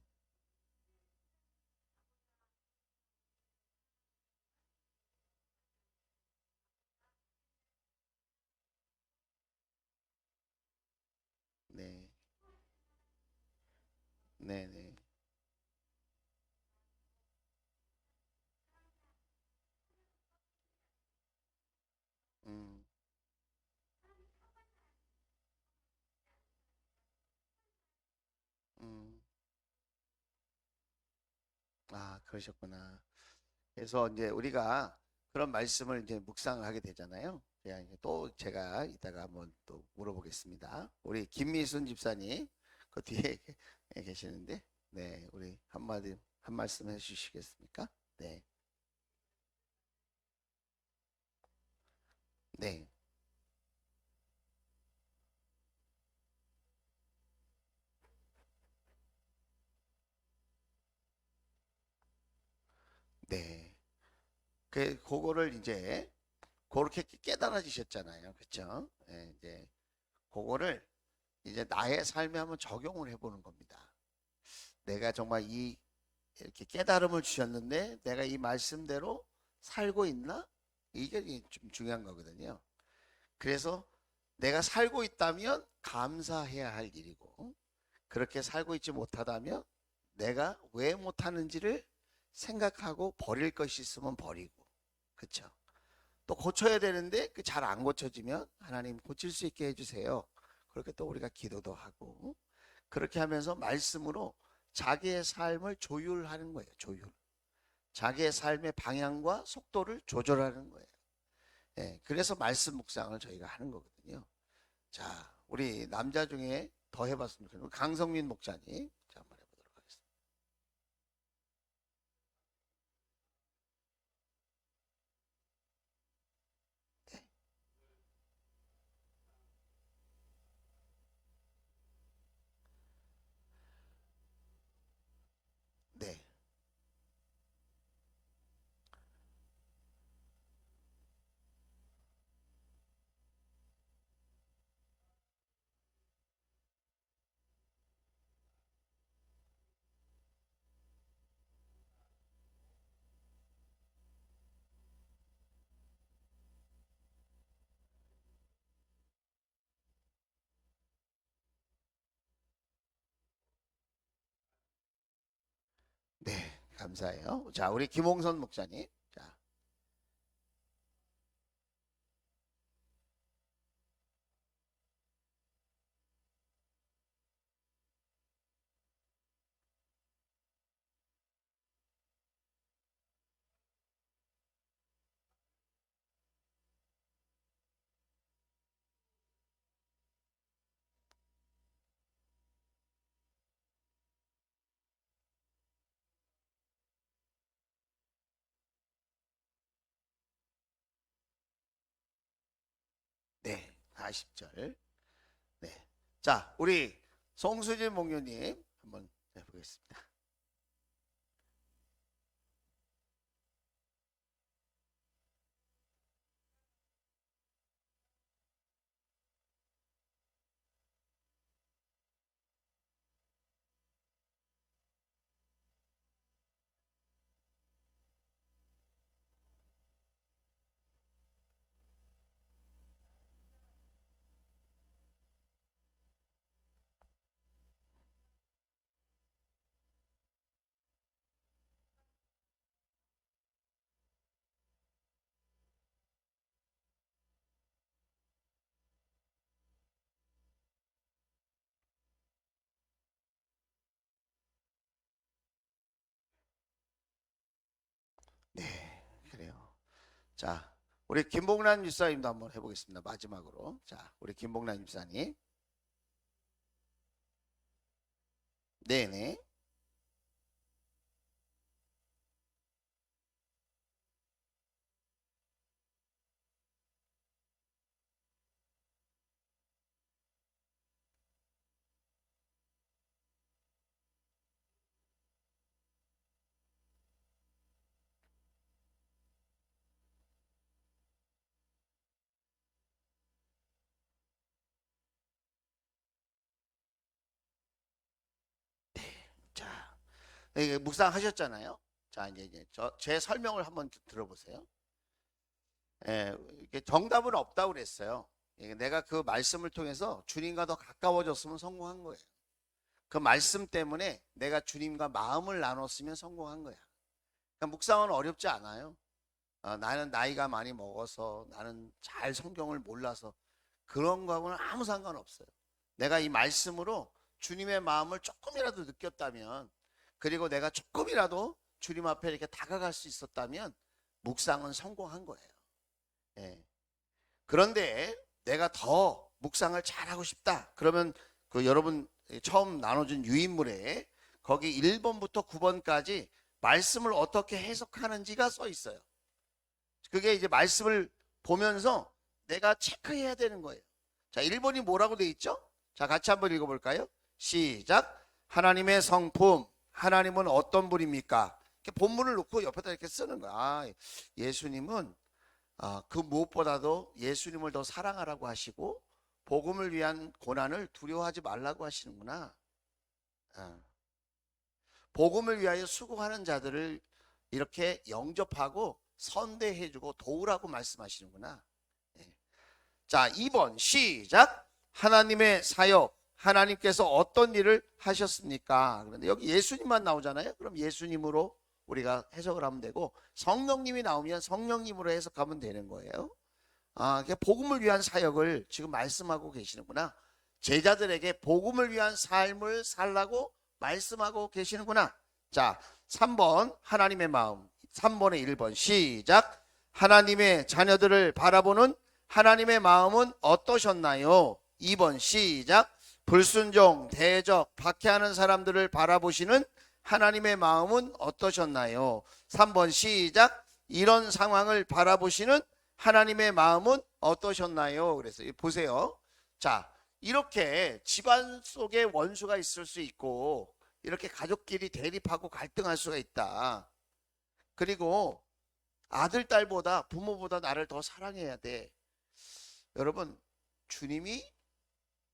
네, 네, 네. 아, 그러셨구나. 그래서 이제 우리가 그런 말씀을 이제 묵상을 하게 되잖아요. 자, 이제 또 제가 이따가 한번 또 물어보겠습니다. 우리 김미순 집사님 그 뒤에 계시는데, 네, 우리 한마디 한 말씀 해주시겠습니까? 네, 네, 네. 그거를 이제 그렇게 깨달아지셨잖아요, 그렇죠? 네, 이제 그거를 이제 나의 삶에 한번 적용을 해보는 겁니다. 내가 정말 이 이렇게 깨달음을 주셨는데 내가 이 말씀대로 살고 있나? 이게 좀 중요한 거거든요. 그래서 내가 살고 있다면 감사해야 할 일이고 그렇게 살고 있지 못하다면 내가 왜 못하는지를 생각하고 버릴 것이 있으면 버리고 그렇죠. 또 고쳐야 되는데 그 잘 안 고쳐지면 하나님 고칠 수 있게 해주세요. 그렇게 또 우리가 기도도 하고 그렇게 하면서 말씀으로 자기의 삶을 조율하는 거예요. 조율. 자기의 삶의 방향과 속도를 조절하는 거예요. 예, 그래서 말씀 묵상을 저희가 하는 거거든요. 자, 우리 남자 중에 더 해봤으면 좋겠는 강성민 목사님. 자, 한번 해보도록 하겠습니다. 네, 네, 네, 감사해요. 자, 우리 김홍선 목사님. 자, 네, 40절. 네. 자, 우리 송수진 목사님 한번 해보겠습니다. 네, 그래요. 자, 우리 김봉란 집사님도 한번 해보겠습니다. 마지막으로. 자, 우리 김봉란 집사님. 네네. 자, 이게 묵상하셨잖아요. 자, 이제 제 설명을 한번 들어보세요. 예, 이게 정답은 없다고 그랬어요. 내가 그 말씀을 통해서 주님과 더 가까워졌으면 성공한 거예요. 그 말씀 때문에 내가 주님과 마음을 나눴으면 성공한 거야. 그러니까 묵상은 어렵지 않아요. 나는 나이가 많이 먹어서 나는 잘 성경을 몰라서 그런 거하고는 아무 상관없어요. 내가 이 말씀으로 주님의 마음을 조금이라도 느꼈다면 그리고 내가 조금이라도 주님 앞에 이렇게 다가갈 수 있었다면 묵상은 성공한 거예요. 예. 그런데 내가 더 묵상을 잘하고 싶다. 그러면 그 여러분 처음 나눠준 유인물에 거기 1번부터 9번까지 말씀을 어떻게 해석하는지가 써 있어요. 그게 이제 말씀을 보면서 내가 체크해야 되는 거예요. 자, 1번이 뭐라고 돼 있죠? 자, 같이 한번 읽어볼까요? 시작. 하나님의 성품. 하나님은 어떤 분입니까? 이렇게 본문을 놓고 옆에다 이렇게 쓰는 거야. 아, 예수님은 그 무엇보다도 예수님을 더 사랑하라고 하시고 복음을 위한 고난을 두려워하지 말라고 하시는구나. 복음을 위하여 수고하는 자들을 이렇게 영접하고 선대해주고 도우라고 말씀하시는구나. 자, 2번 시작. 하나님의 사역. 하나님께서 어떤 일을 하셨습니까? 그런데 여기 예수님만 나오잖아요. 그럼 예수님으로 우리가 해석을 하면 되고, 성령님이 나오면 성령님으로 해석하면 되는 거예요. 복음을 위한 사역을 지금 말씀하고 계시는구나. 제자들에게 복음을 위한 삶을 살라고 말씀하고 계시는구나. 자, 3번 하나님의 마음. 3번에 1번 시작. 하나님의 자녀들을 바라보는 하나님의 마음은 어떠셨나요? 2번 시작. 불순종, 대적, 박해하는 사람들을 바라보시는 하나님의 마음은 어떠셨나요? 3번 시작. 이런 상황을 바라보시는 하나님의 마음은 어떠셨나요? 그래서 보세요. 자, 이렇게 집안 속에 원수가 있을 수 있고 이렇게 가족끼리 대립하고 갈등할 수가 있다. 그리고 아들, 딸보다 부모보다 나를 더 사랑해야 돼. 여러분, 주님이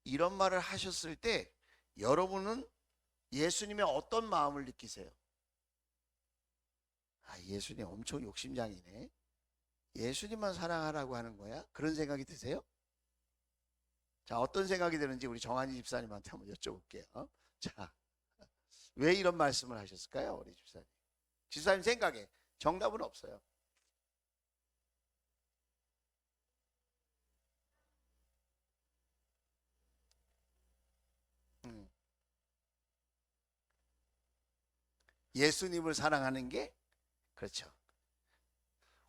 이런 말을 하셨을 때 여러분은 예수님의 어떤 마음을 느끼세요? 예수님 엄청 욕심장이네. 예수님만 사랑하라고 하는 거야? 그런 생각이 드세요? 자, 어떤 생각이 드는지 우리 정한이 집사님한테 한번 여쭤볼게요. 자, 왜 이런 말씀을 하셨을까요? 우리 집사님. 집사님 생각에 정답은 없어요. 예수님을 사랑하는 게 그렇죠.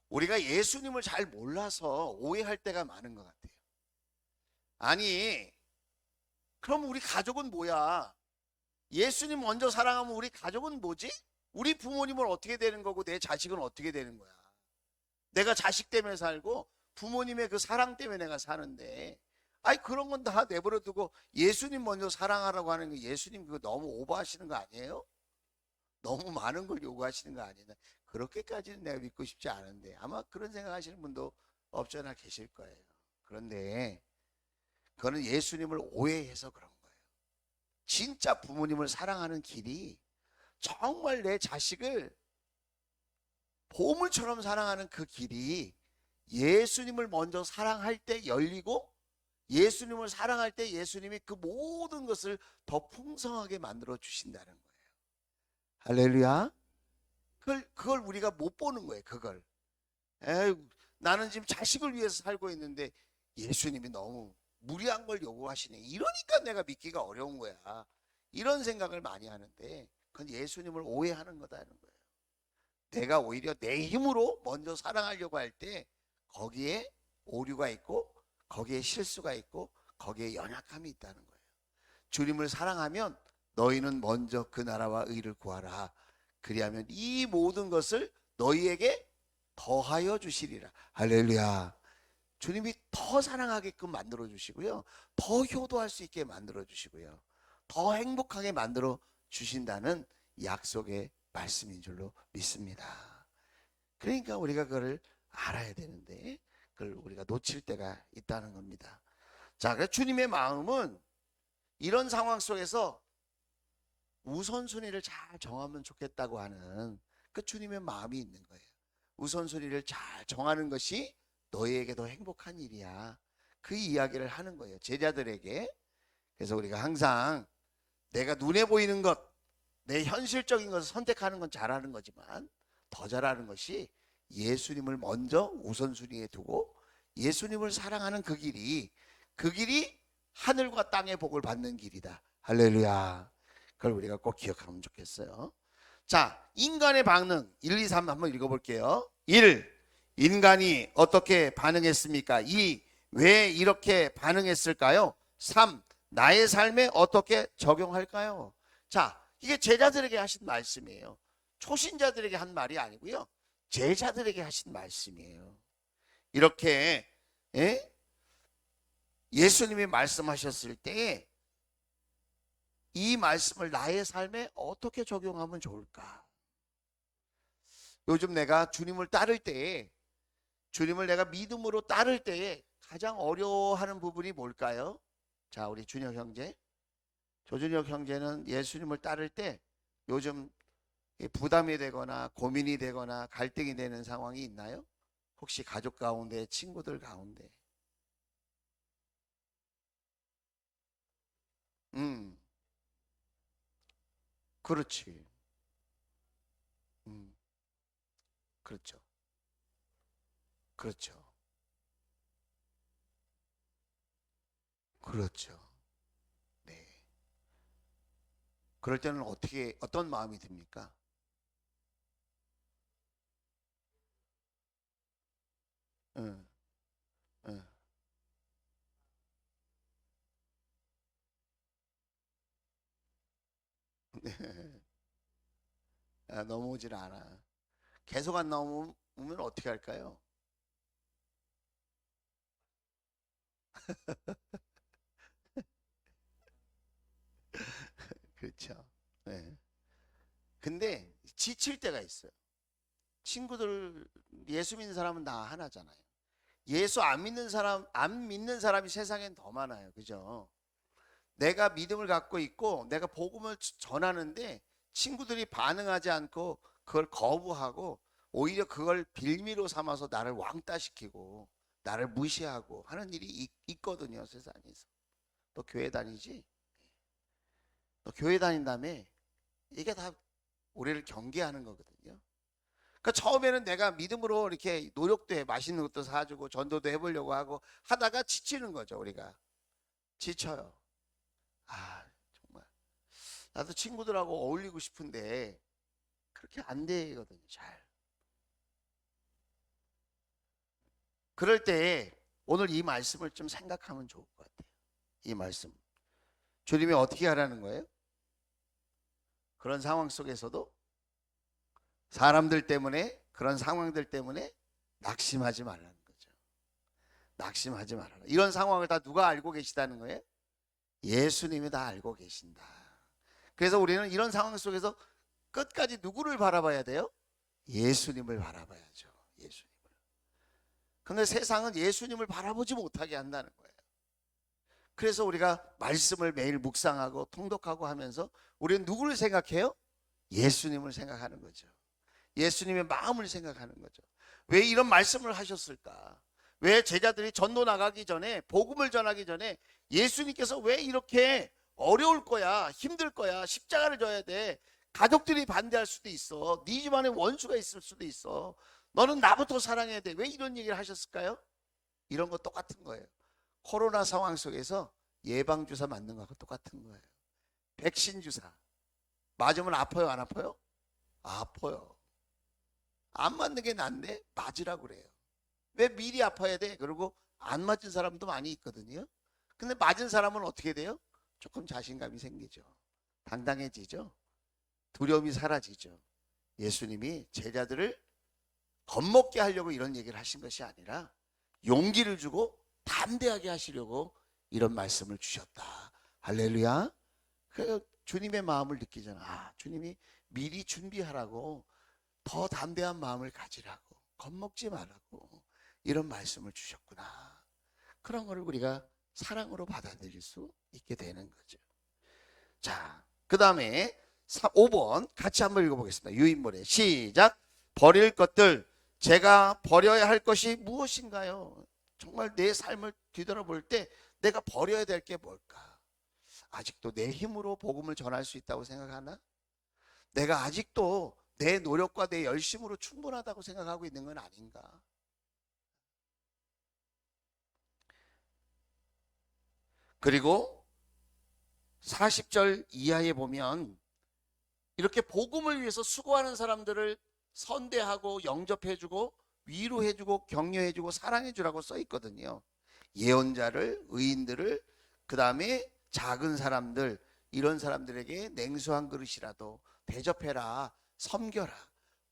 우리가 예수님을 잘 몰라서 오해할 때가 많은 것 같아요. 아니, 그럼 우리 가족은 뭐야? 예수님 먼저 사랑하면 우리 가족은 뭐지? 우리 부모님은 어떻게 되는 거고 내 자식은 어떻게 되는 거야? 내가 자식 때문에 살고 부모님의 그 사랑 때문에 내가 사는데, 그런 건 다 내버려 두고 예수님 먼저 사랑하라고 하는 게, 예수님 그거 너무 오버하시는 거 아니에요? 너무 많은 걸 요구하시는 거 아니에요? 그렇게까지는 내가 믿고 싶지 않은데, 아마 그런 생각하시는 분도 없지 않아 계실 거예요. 그런데 그거는 예수님을 오해해서 그런 거예요. 진짜 부모님을 사랑하는 길이 정말 내 자식을 보물처럼 사랑하는 그 길이 예수님을 먼저 사랑할 때 열리고, 예수님을 사랑할 때 예수님이 그 모든 것을 더 풍성하게 만들어 주신다는 거예요. 할렐루야. 그걸 우리가 못 보는 거예요. 그걸. 나는 지금 자식을 위해서 살고 있는데 예수님이 너무 무리한 걸 요구하시네. 이러니까 내가 믿기가 어려운 거야. 이런 생각을 많이 하는데 그건 예수님을 오해하는 거다는 거예요. 내가 오히려 내 힘으로 먼저 사랑하려고 할 때 거기에 오류가 있고 거기에 실수가 있고 거기에 연약함이 있다는 거예요. 주님을 사랑하면 너희는 먼저 그 나라와 의를 구하라. 그리하면 이 모든 것을 너희에게 더하여 주시리라. 할렐루야. 주님이 더 사랑하게끔 만들어 주시고요, 더 효도할 수 있게 만들어 주시고요, 더 행복하게 만들어 주신다는 약속의 말씀인 줄로 믿습니다. 그러니까 우리가 그걸 알아야 되는데 그걸 우리가 놓칠 때가 있다는 겁니다. 자, 그래서 주님의 마음은 이런 상황 속에서 우선순위를 잘 정하면 좋겠다고 하는 그 주님의 마음이 있는 거예요. 우선순위를 잘 정하는 것이 너희에게 더 행복한 일이야. 그 이야기를 하는 거예요, 제자들에게. 그래서 우리가 항상 내가 눈에 보이는 것, 내 현실적인 것을 선택하는 건 잘하는 거지만 더 잘하는 것이 예수님을 먼저 우선순위에 두고 예수님을 사랑하는 그 길이 하늘과 땅의 복을 받는 길이다. 할렐루야. 그걸 우리가 꼭 기억하면 좋겠어요. 자, 인간의 반응 1, 2, 3 한번 읽어볼게요. 1. 인간이 어떻게 반응했습니까? 2. 왜 이렇게 반응했을까요? 3. 나의 삶에 어떻게 적용할까요? 자, 이게 제자들에게 하신 말씀이에요. 초신자들에게 한 말이 아니고요. 제자들에게 하신 말씀이에요. 이렇게 예? 예수님이 말씀하셨을 때 이 말씀을 나의 삶에 어떻게 적용하면 좋을까? 요즘 내가 주님을 따를 때에, 주님을 내가 믿음으로 따를 때에 가장 어려워하는 부분이 뭘까요? 자, 우리 준혁 형제, 조준혁 형제는 예수님을 따를 때 요즘 부담이 되거나 고민이 되거나 갈등이 되는 상황이 있나요? 혹시 가족 가운데, 친구들 가운데? 음, 그렇지. 음, 그렇죠. 그렇죠. 그렇죠. 네. 그럴 때는 어떤 마음이 듭니까? 응, 응. 아, 넘어오질 않아. 계속 안 나오면 어떻게 할까요? 그렇죠. 네. 근데 지칠 때가 있어요. 친구들 예수 믿는 사람은 다 하나잖아요. 예수 안 믿는 사람이 세상엔 더 많아요. 그죠? 내가 믿음을 갖고 있고 내가 복음을 전하는데 친구들이 반응하지 않고 그걸 거부하고 오히려 그걸 빌미로 삼아서 나를 왕따시키고 나를 무시하고 하는 일이 있거든요, 세상에서. 너 교회 다니지? 너 교회 다닌다며? 이게 다 우리를 경계하는 거거든요. 그러니까 처음에는 내가 믿음으로 이렇게 노력도 해, 맛있는 것도 사주고 전도도 해보려고 하고 하다가 지치는 거죠, 우리가. 지쳐요. 아, 정말. 나도 친구들하고 어울리고 싶은데 그렇게 안 되거든요, 잘. 그럴 때 오늘 이 말씀을 좀 생각하면 좋을 것 같아요. 이 말씀. 주님이 어떻게 하라는 거예요? 그런 상황 속에서도 사람들 때문에, 그런 상황들 때문에 낙심하지 말라는 거죠. 낙심하지 말아라. 이런 상황을 다 누가 알고 계시다는 거예요? 예수님이 다 알고 계신다. 그래서 우리는 이런 상황 속에서 끝까지 누구를 바라봐야 돼요? 예수님을 바라봐야죠. 예수님을. 근데 세상은 예수님을 바라보지 못하게 한다는 거예요. 그래서 우리가 말씀을 매일 묵상하고 통독하고 하면서 우리는 누구를 생각해요? 예수님을 생각하는 거죠. 예수님의 마음을 생각하는 거죠. 왜 이런 말씀을 하셨을까? 왜 제자들이 전도 나가기 전에, 복음을 전하기 전에 예수님께서 왜 이렇게 어려울 거야, 힘들 거야, 십자가를 져야 돼, 가족들이 반대할 수도 있어, 네 집안에 원수가 있을 수도 있어, 너는 나부터 사랑해야 돼, 왜 이런 얘기를 하셨을까요? 이런 거 똑같은 거예요. 코로나 상황 속에서 예방주사 맞는 거하고 똑같은 거예요. 백신 주사 맞으면 아파요, 안 아파요? 아파요. 안 맞는 게 낫네? 맞으라고 그래요. 왜 미리 아파야 돼? 그리고 안 맞은 사람도 많이 있거든요. 근데 맞은 사람은 어떻게 돼요? 조금 자신감이 생기죠. 당당해지죠. 두려움이 사라지죠. 예수님이 제자들을 겁먹게 하려고 이런 얘기를 하신 것이 아니라 용기를 주고 담대하게 하시려고 이런 말씀을 주셨다. 할렐루야. 그 주님의 마음을 느끼잖아. 아, 주님이 미리 준비하라고, 더 담대한 마음을 가지라고, 겁먹지 말라고 이런 말씀을 주셨구나. 그런 거를 우리가 사랑으로 받아들일 수 있게 되는 거죠. 자, 그 다음에 5번 같이 한번 읽어보겠습니다. 유인물에 시작. 버릴 것들, 제가 버려야 할 것이 무엇인가요? 정말 내 삶을 뒤돌아볼 때 내가 버려야 될 게 뭘까? 아직도 내 힘으로 복음을 전할 수 있다고 생각하나? 내가 아직도 내 노력과 내 열심으로 충분하다고 생각하고 있는 건 아닌가? 그리고 40절 이하에 보면 이렇게 복음을 위해서 수고하는 사람들을 선대하고 영접해주고 위로해주고 격려해주고 사랑해주라고 써 있거든요. 예언자를, 의인들을, 그 다음에 작은 사람들, 이런 사람들에게 냉수한 그릇이라도 대접해라, 섬겨라.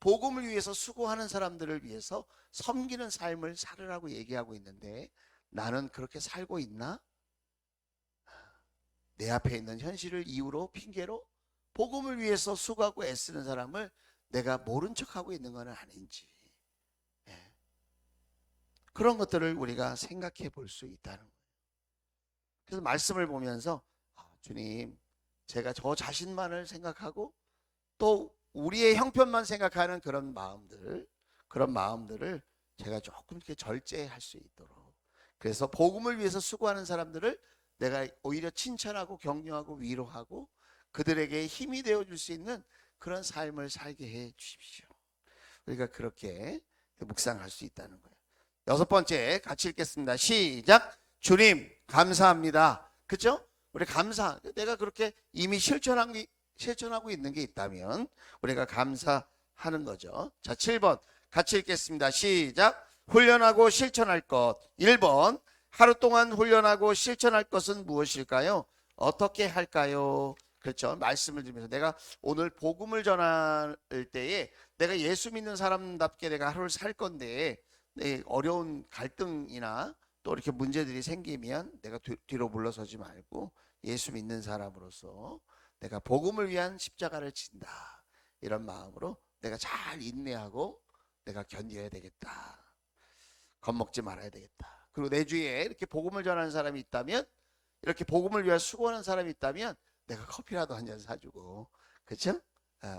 복음을 위해서 수고하는 사람들을 위해서 섬기는 삶을 살으라고 얘기하고 있는데, 나는 그렇게 살고 있나? 내 앞에 있는 현실을 이유로, 핑계로 복음을 위해서 수고하고 애쓰는 사람을 내가 모른 척하고 있는 건 아닌지, 그런 것들을 우리가 생각해 볼 수 있다는 거예요. 그래서 말씀을 보면서 주님, 제가 저 자신만을 생각하고 또 우리의 형편만 생각하는 그런 마음들을 제가 조금 이렇게 절제할 수 있도록, 그래서 복음을 위해서 수고하는 사람들을 내가 오히려 칭찬하고 격려하고 위로하고 그들에게 힘이 되어줄 수 있는 그런 삶을 살게 해 주십시오. 우리가 그렇게 묵상할 수 있다는 거예요. 여섯 번째 같이 읽겠습니다. 시작. 주님 감사합니다. 그렇죠? 우리 감사, 내가 그렇게 이미 실천하고 있는 게 있다면 우리가 감사하는 거죠. 자, 7번 같이 읽겠습니다. 시작. 훈련하고 실천할 것. 1번 하루 동안 훈련하고 실천할 것은 무엇일까요? 어떻게 할까요? 그렇죠. 말씀을 드리면서 내가 오늘 복음을 전할 때에 내가 예수 믿는 사람답게 내가 하루를 살 건데, 어려운 갈등이나 또 이렇게 문제들이 생기면 내가 뒤로 물러서지 말고 예수 믿는 사람으로서 내가 복음을 위한 십자가를 진다, 이런 마음으로 내가 잘 인내하고 내가 견뎌야 되겠다. 겁먹지 말아야 되겠다. 그리고 내 주위에 이렇게 복음을 전하는 사람이 있다면, 이렇게 복음을 위해 수고하는 사람이 있다면 내가 커피라도 한 잔 사주고, 그렇죠?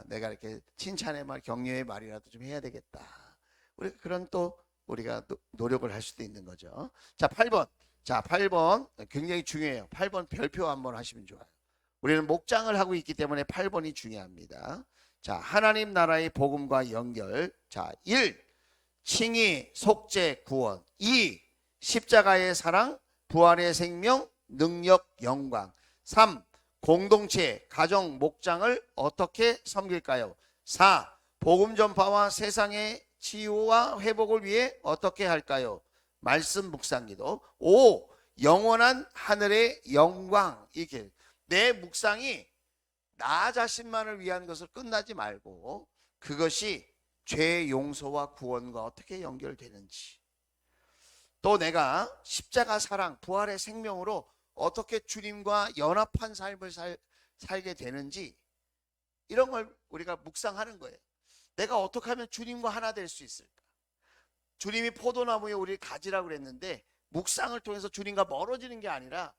내가 이렇게 칭찬의 말, 격려의 말이라도 좀 해야 되겠다. 우리 그런 또 우리가 노력을 할 수도 있는 거죠. 자, 8번. 자, 8번 굉장히 중요해요. 8번 별표 한번 하시면 좋아요. 우리는 목장을 하고 있기 때문에 8번이 중요합니다. 자, 하나님 나라의 복음과 연결. 자, 1. 칭의, 속죄, 구원. 2. 십자가의 사랑, 부활의 생명, 능력, 영광. 3. 공동체, 가정, 목장을 어떻게 섬길까요? 4. 복음 전파와 세상의 치유와 회복을 위해 어떻게 할까요? 말씀 묵상기도. 5. 영원한 하늘의 영광. 이렇게 내 묵상이 나 자신만을 위한 것을 끝나지 말고 그것이 죄 용서와 구원과 어떻게 연결되는지, 또 내가 십자가 사랑, 부활의 생명으로 어떻게 주님과 연합한 삶을 살게 되는지, 이런 걸 우리가 묵상하는 거예요. 내가 어떻게 하면 주님과 하나 될 수 있을까? 주님이 포도나무에 우리를 가지라고 그랬는데, 묵상을 통해서 주님과 멀어지는 게 아니라,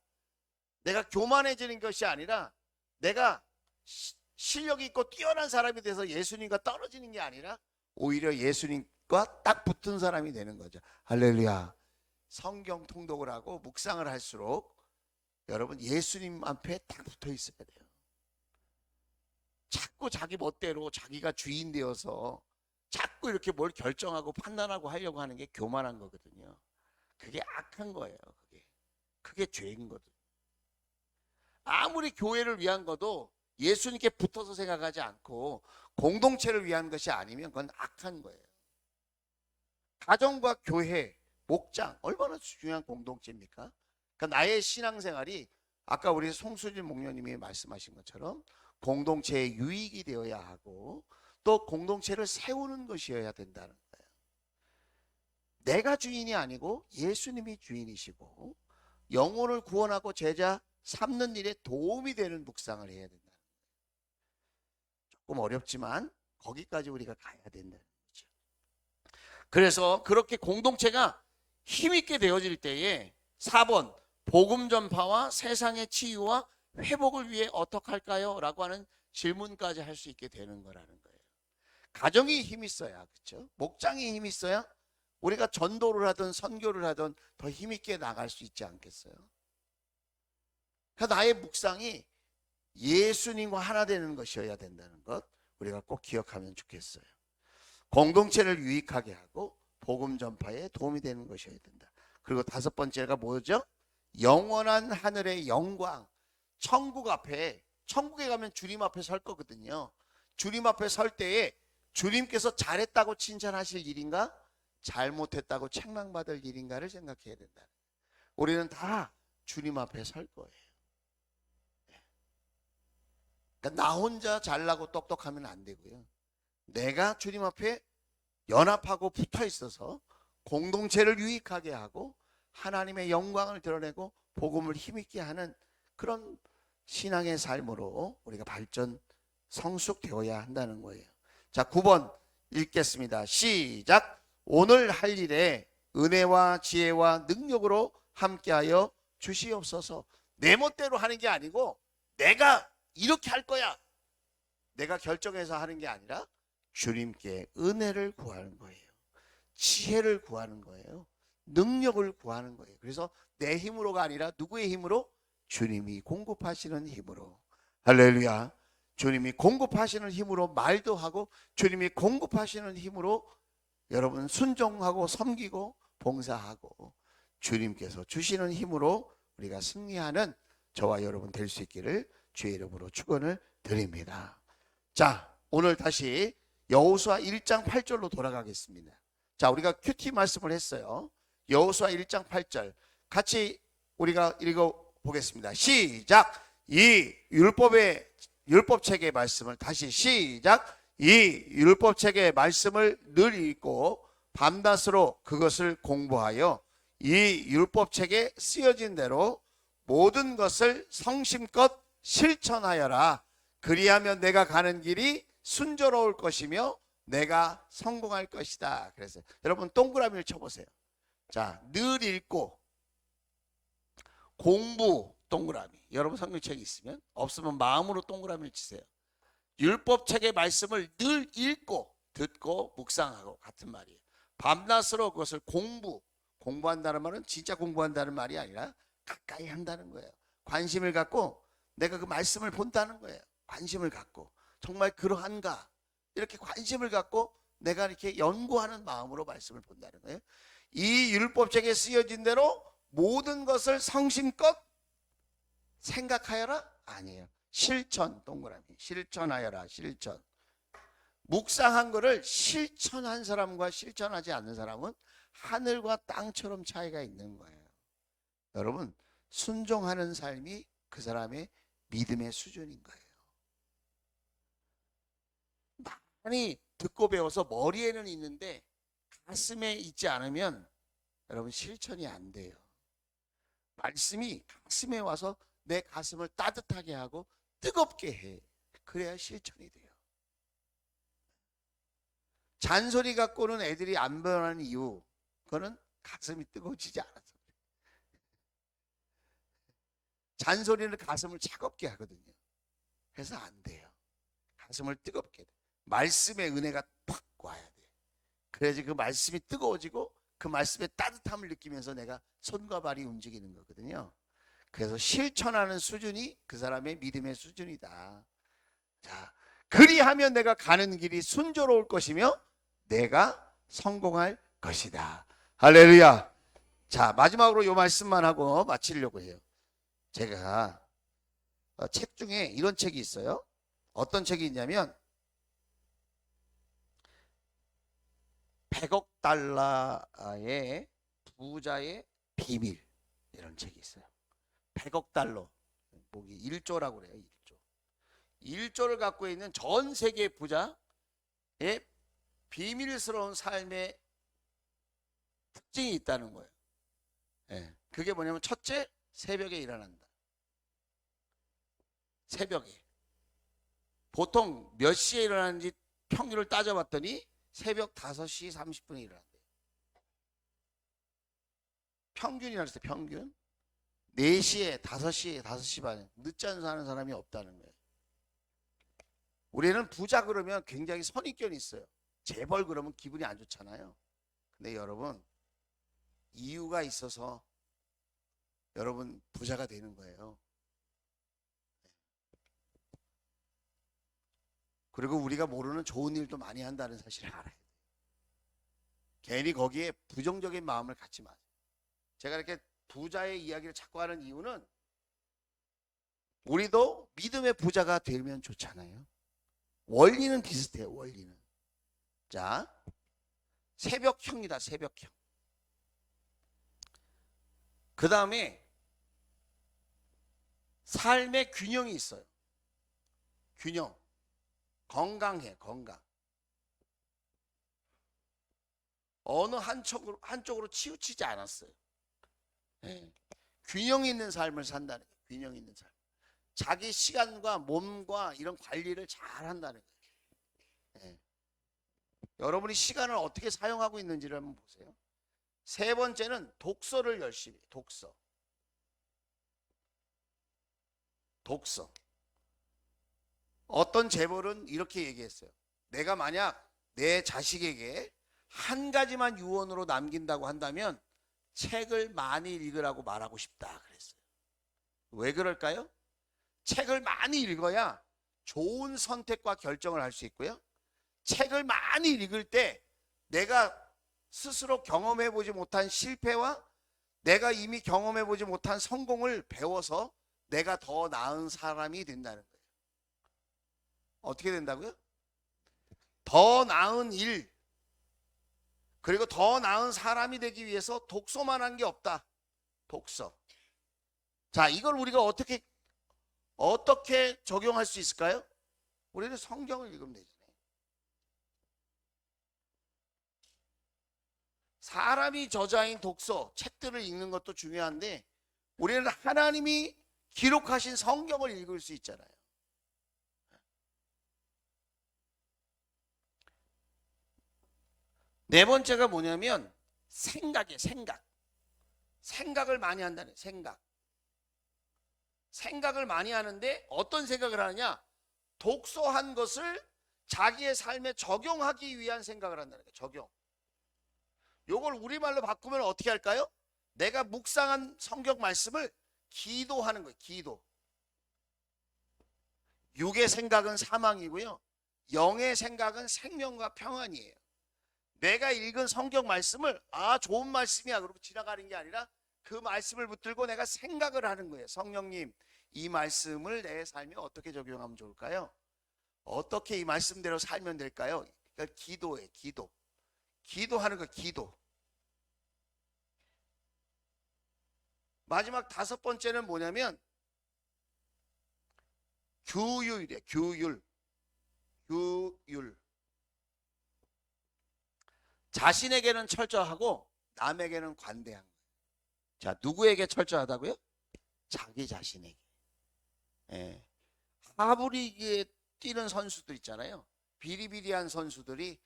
내가 교만해지는 것이 아니라, 내가 실력 있고 뛰어난 사람이 돼서 예수님과 떨어지는 게 아니라 오히려 예수님과 딱 붙은 사람이 되는 거죠. 할렐루야. 성경 통독을 하고 묵상을 할수록 여러분 예수님 앞에 딱 붙어 있어야 돼요. 자꾸 자기 멋대로 자기가 주인 되어서 자꾸 이렇게 뭘 결정하고 판단하고 하려고 하는 게 교만한 거거든요. 그게 악한 거예요. 그게 죄인 거든. 아무리 교회를 위한 것도 예수님께 붙어서 생각하지 않고 공동체를 위한 것이 아니면 그건 악한 거예요. 가정과 교회, 목장, 얼마나 중요한 공동체입니까? 그러니까 나의 신앙생활이 아까 우리 송수진 목녀님이 말씀하신 것처럼 공동체의 유익이 되어야 하고 또 공동체를 세우는 것이어야 된다는 거예요. 내가 주인이 아니고 예수님이 주인이시고 영혼을 구원하고 제자 삼는 일에 도움이 되는 묵상을 해야 된다는 거예요. 조금 어렵지만 거기까지 우리가 가야 된다는 거죠. 그래서 그렇게 공동체가 힘있게 되어질 때에 4번 복음 전파와 세상의 치유와 회복을 위해 어떻게 할까요? 라고 하는 질문까지 할 수 있게 되는 거라는 거예요. 가정이 힘이 있어야, 그렇죠? 목장이 힘이 있어야 우리가 전도를 하든 선교를 하든 더 힘있게 나갈 수 있지 않겠어요? 그러니까 나의 묵상이 예수님과 하나 되는 것이어야 된다는 것 우리가 꼭 기억하면 좋겠어요. 공동체를 유익하게 하고 복음 전파에 도움이 되는 것이어야 된다. 그리고 5번째가 뭐죠? 영원한 하늘의 영광. 천국 앞에, 천국에 가면 주님 앞에 설 거거든요. 주님 앞에 설 때에 주님께서 잘했다고 칭찬하실 일인가? 잘못했다고 책망받을 일인가를 생각해야 된다. 우리는 다 주님 앞에 설 거예요. 그러니까 나 혼자 잘나고 똑똑하면 안 되고요. 내가 주님 앞에 연합하고 붙어 있어서 공동체를 유익하게 하고 하나님의 영광을 드러내고 복음을 힘있게 하는 그런 신앙의 삶으로 우리가 발전 성숙되어야 한다는 거예요. 자, 9번 읽겠습니다. 시작. 오늘 할 일에 은혜와 지혜와 능력으로 함께하여 주시옵소서. 내 멋대로 하는 게 아니고 내가 이렇게 할 거야, 내가 결정해서 하는 게 아니라 주님께 은혜를 구하는 거예요. 지혜를 구하는 거예요. 능력을 구하는 거예요. 그래서 내 힘으로가 아니라 누구의 힘으로? 주님이 공급하시는 힘으로. 할렐루야. 주님이 공급하시는 힘으로 말도 하고 주님이 공급하시는 힘으로 여러분 순종하고 섬기고 봉사하고 주님께서 주시는 힘으로 우리가 승리하는 저와 여러분 될 수 있기를 주의 이름으로 축원을 드립니다. 자, 오늘 다시 여호수아 1장 8절로 돌아가겠습니다. 자, 우리가 큐티 말씀을 했어요. 여호수아 1장 8절 같이 우리가 읽어보겠습니다. 시작. 이 율법책의 말씀을 다시 시작. 이 율법책의 말씀을 늘 읽고 밤낮으로 그것을 공부하여 이 율법책에 쓰여진 대로 모든 것을 성심껏 실천하여라. 그리하면 내가 가는 길이 순조로울 것이며 내가 성공할 것이다. 그래서 여러분 동그라미를 쳐보세요. 자, 늘 읽고 공부 동그라미. 여러분 성경책이 있으면, 없으면 마음으로 동그라미를 치세요. 율법책의 말씀을 늘 읽고 듣고 묵상하고 같은 말이에요. 밤낮으로 그것을 공부한다는 말은 진짜 공부한다는 말이 아니라 가까이 한다는 거예요. 관심을 갖고 내가 그 말씀을 본다는 거예요. 관심을 갖고 정말 그러한가 이렇게 관심을 갖고 내가 이렇게 연구하는 마음으로 말씀을 본다는 거예요. 이 율법책에 쓰여진 대로 모든 것을 성심껏 생각하여라? 아니에요. 실천, 동그라미. 실천하여라. 실천. 묵상한 거를 실천한 사람과 실천하지 않는 사람은 하늘과 땅처럼 차이가 있는 거예요. 여러분, 순종하는 삶이 그 사람의 믿음의 수준인 거예요. 많이 듣고 배워서 머리에는 있는데 가슴에 있지 않으면 여러분 실천이 안 돼요. 말씀이 가슴에 와서 내 가슴을 따뜻하게 하고 뜨겁게 해. 그래야 실천이 돼요. 잔소리 갖고는 애들이 안 변하는 이유, 그거는 가슴이 뜨거워지지 않아서. 잔소리는 가슴을 차갑게 하거든요. 그래서 안 돼요. 가슴을 뜨겁게 돼. 말씀의 은혜가 팍 와야 돼. 그래야지 그 말씀이 뜨거워지고 그 말씀의 따뜻함을 느끼면서 내가 손과 발이 움직이는 거거든요. 그래서 실천하는 수준이 그 사람의 믿음의 수준이다. 자, 그리하면 내가 가는 길이 순조로울 것이며 내가 성공할 것이다. 할렐루야. 자, 마지막으로 이 말씀만 하고 마치려고 해요. 제가 책 중에 이런 책이 있어요. 어떤 책이 있냐면 100억 달러의 부자의 비밀, 이런 책이 있어요. 100억 달러, 목이 1조라고 그래요. 1조. 1조를 갖고 있는 전 세계 부자의 비밀스러운 삶의 특징이 있다는 거예요. 예, 그게 뭐냐면 첫째, 새벽에 일어난다. 새벽에. 보통 몇 시에 일어나는지 평균을 따져봤더니 새벽 5시 30분에 일어난대요. 평균이라고 했어요. 평균. 4시에, 5시에, 5시 반에 늦지 않은 사는 사람이 없다는 거예요. 우리는 부자 그러면 굉장히 선입견이 있어요. 재벌 그러면 기분이 안 좋잖아요. 근데 여러분, 이유가 있어서 여러분 부자가 되는 거예요. 그리고 우리가 모르는 좋은 일도 많이 한다는 사실을 알아야 돼요. 괜히 거기에 부정적인 마음을 갖지 마세요. 제가 이렇게 부자의 이야기를 자꾸 하는 이유는 우리도 믿음의 부자가 되면 좋잖아요. 원리는 비슷해요. 원리는. 자, 새벽형이다. 새벽형. 그 다음에 삶의 균형이 있어요. 균형. 건강해. 건강. 어느 한쪽으로 치우치지 않았어요. 네. 균형 있는 삶을 산다는 거예요. 균형 있는 삶. 자기 시간과 몸과 이런 관리를 잘 한다는 거예요. 네. 여러분이 시간을 어떻게 사용하고 있는지를 한번 보세요. 세 번째는 독서를 열심히. 독서. 어떤 재벌은 이렇게 얘기했어요. 내가 만약 내 자식에게 한 가지만 유언으로 남긴다고 한다면 책을 많이 읽으라고 말하고 싶다 그랬어요. 왜 그럴까요? 책을 많이 읽어야 좋은 선택과 결정을 할 수 있고요. 책을 많이 읽을 때 내가 스스로 경험해보지 못한 실패와 내가 이미 경험해보지 못한 성공을 배워서 내가 더 나은 사람이 된다는 거예요. 어떻게 된다고요? 더 나은 일, 그리고 더 나은 사람이 되기 위해서 독서만 한 게 없다. 독서. 자, 이걸 우리가 어떻게 적용할 수 있을까요? 우리는 성경을 읽으면 되지. 사람이 저자인 독서, 책들을 읽는 것도 중요한데 우리는 하나님이 기록하신 성경을 읽을 수 있잖아요. 네 번째가 뭐냐면 생각이에요. 생각을 많이 한다는 생각. 생각을 많이 하는데 어떤 생각을 하느냐? 독서한 것을 자기의 삶에 적용하기 위한 생각을 한다는 거예요. 적용. 요걸 우리말로 바꾸면 어떻게 할까요? 내가 묵상한 성경 말씀을 기도하는 거예요. 기도. 육의 생각은 사망이고요. 영의 생각은 생명과 평안이에요. 내가 읽은 성경 말씀을 좋은 말씀이야 그러고 지나가는 게 아니라 그 말씀을 붙들고 내가 생각을 하는 거예요. 성령님, 이 말씀을 내 삶에 어떻게 적용하면 좋을까요? 어떻게 이 말씀대로 살면 될까요? 그러니까 기도예요. 기도. 기도하는 거. 기도. 마지막 다섯 번째는 뭐냐면 규율이에요. 규율. 자신에게는 철저하고 남에게는 관대한 거예요. 자, 누구에게 철저하다고요? 자기 자신에게. 예. 하부리기에 뛰는 선수들 있잖아요. 비리비리한 선수들이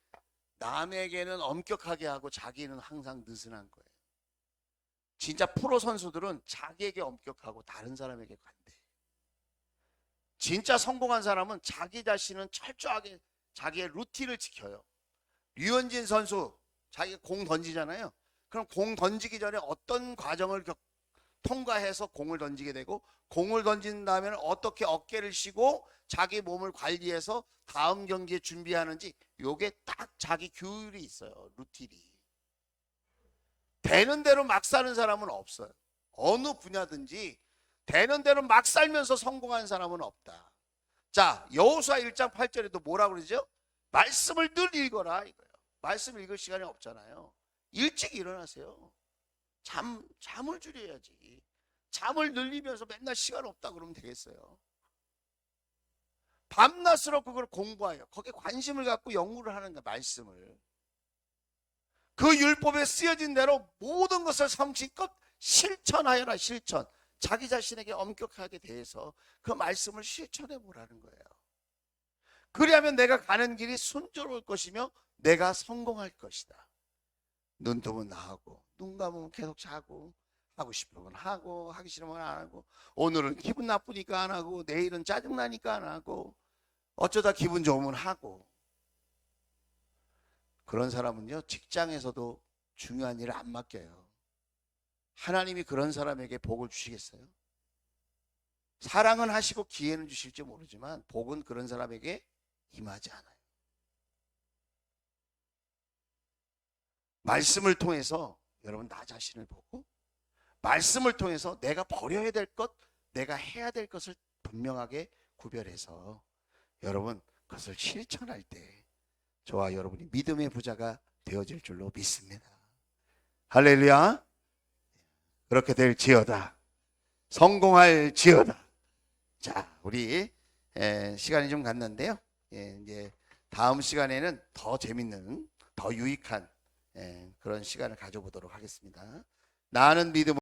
남에게는 엄격하게 하고 자기는 항상 느슨한 거예요. 진짜 프로 선수들은 자기에게 엄격하고 다른 사람에게 관대. 진짜 성공한 사람은 자기 자신은 철저하게 자기의 루틴을 지켜요. 류현진 선수 자기가 공 던지잖아요. 그럼 공 던지기 전에 어떤 과정을 통과해서 공을 던지게 되고 공을 던진 다음에 어떻게 어깨를 쉬고 자기 몸을 관리해서 다음 경기에 준비하는지 요게 딱 자기 규율이 있어요. 루틴이. 되는 대로 막 사는 사람은 없어요. 어느 분야든지 되는 대로 막 살면서 성공한 사람은 없다. 자, 여호수아 1장 8절에도 뭐라고 그러죠? 말씀을 늘 읽어라 이거예요. 말씀 읽을 시간이 없잖아요. 일찍 일어나세요. 잠을 줄여야지. 잠을 늘리면서 맨날 시간 없다 그러면 되겠어요. 밤낮으로 그걸 공부해요. 거기에 관심을 갖고 연구를 하는 거야. 말씀을. 그 율법에 쓰여진 대로 모든 것을 성실껏 실천하여라. 실천. 자기 자신에게 엄격하게 대해서 그 말씀을 실천해 보라는 거예요. 그리하면 내가 가는 길이 순조로울 것이며 내가 성공할 것이다. 눈 뜨면 나하고 눈 감으면 계속 자고 하고 싶으면 하고 하기 싫으면 안 하고 오늘은 기분 나쁘니까 안 하고 내일은 짜증나니까 안 하고 어쩌다 기분 좋으면 하고. 그런 사람은요 직장에서도 중요한 일을 안 맡겨요. 하나님이 그런 사람에게 복을 주시겠어요? 사랑은 하시고 기회는 주실지 모르지만 복은 그런 사람에게 임하지 않아요. 말씀을 통해서 여러분 나 자신을 보고 말씀을 통해서 내가 버려야 될 것, 내가 해야 될 것을 분명하게 구별해서 여러분 그것을 실천할 때 저와 여러분이 믿음의 부자가 되어질 줄로 믿습니다. 할렐루야. 그렇게 될지어다. 성공할지어다. 자, 우리 시간이 좀 갔는데요. 이제 다음 시간에는 더 재밌는, 더 유익한 그런 시간을 가져보도록 하겠습니다. 나는 믿음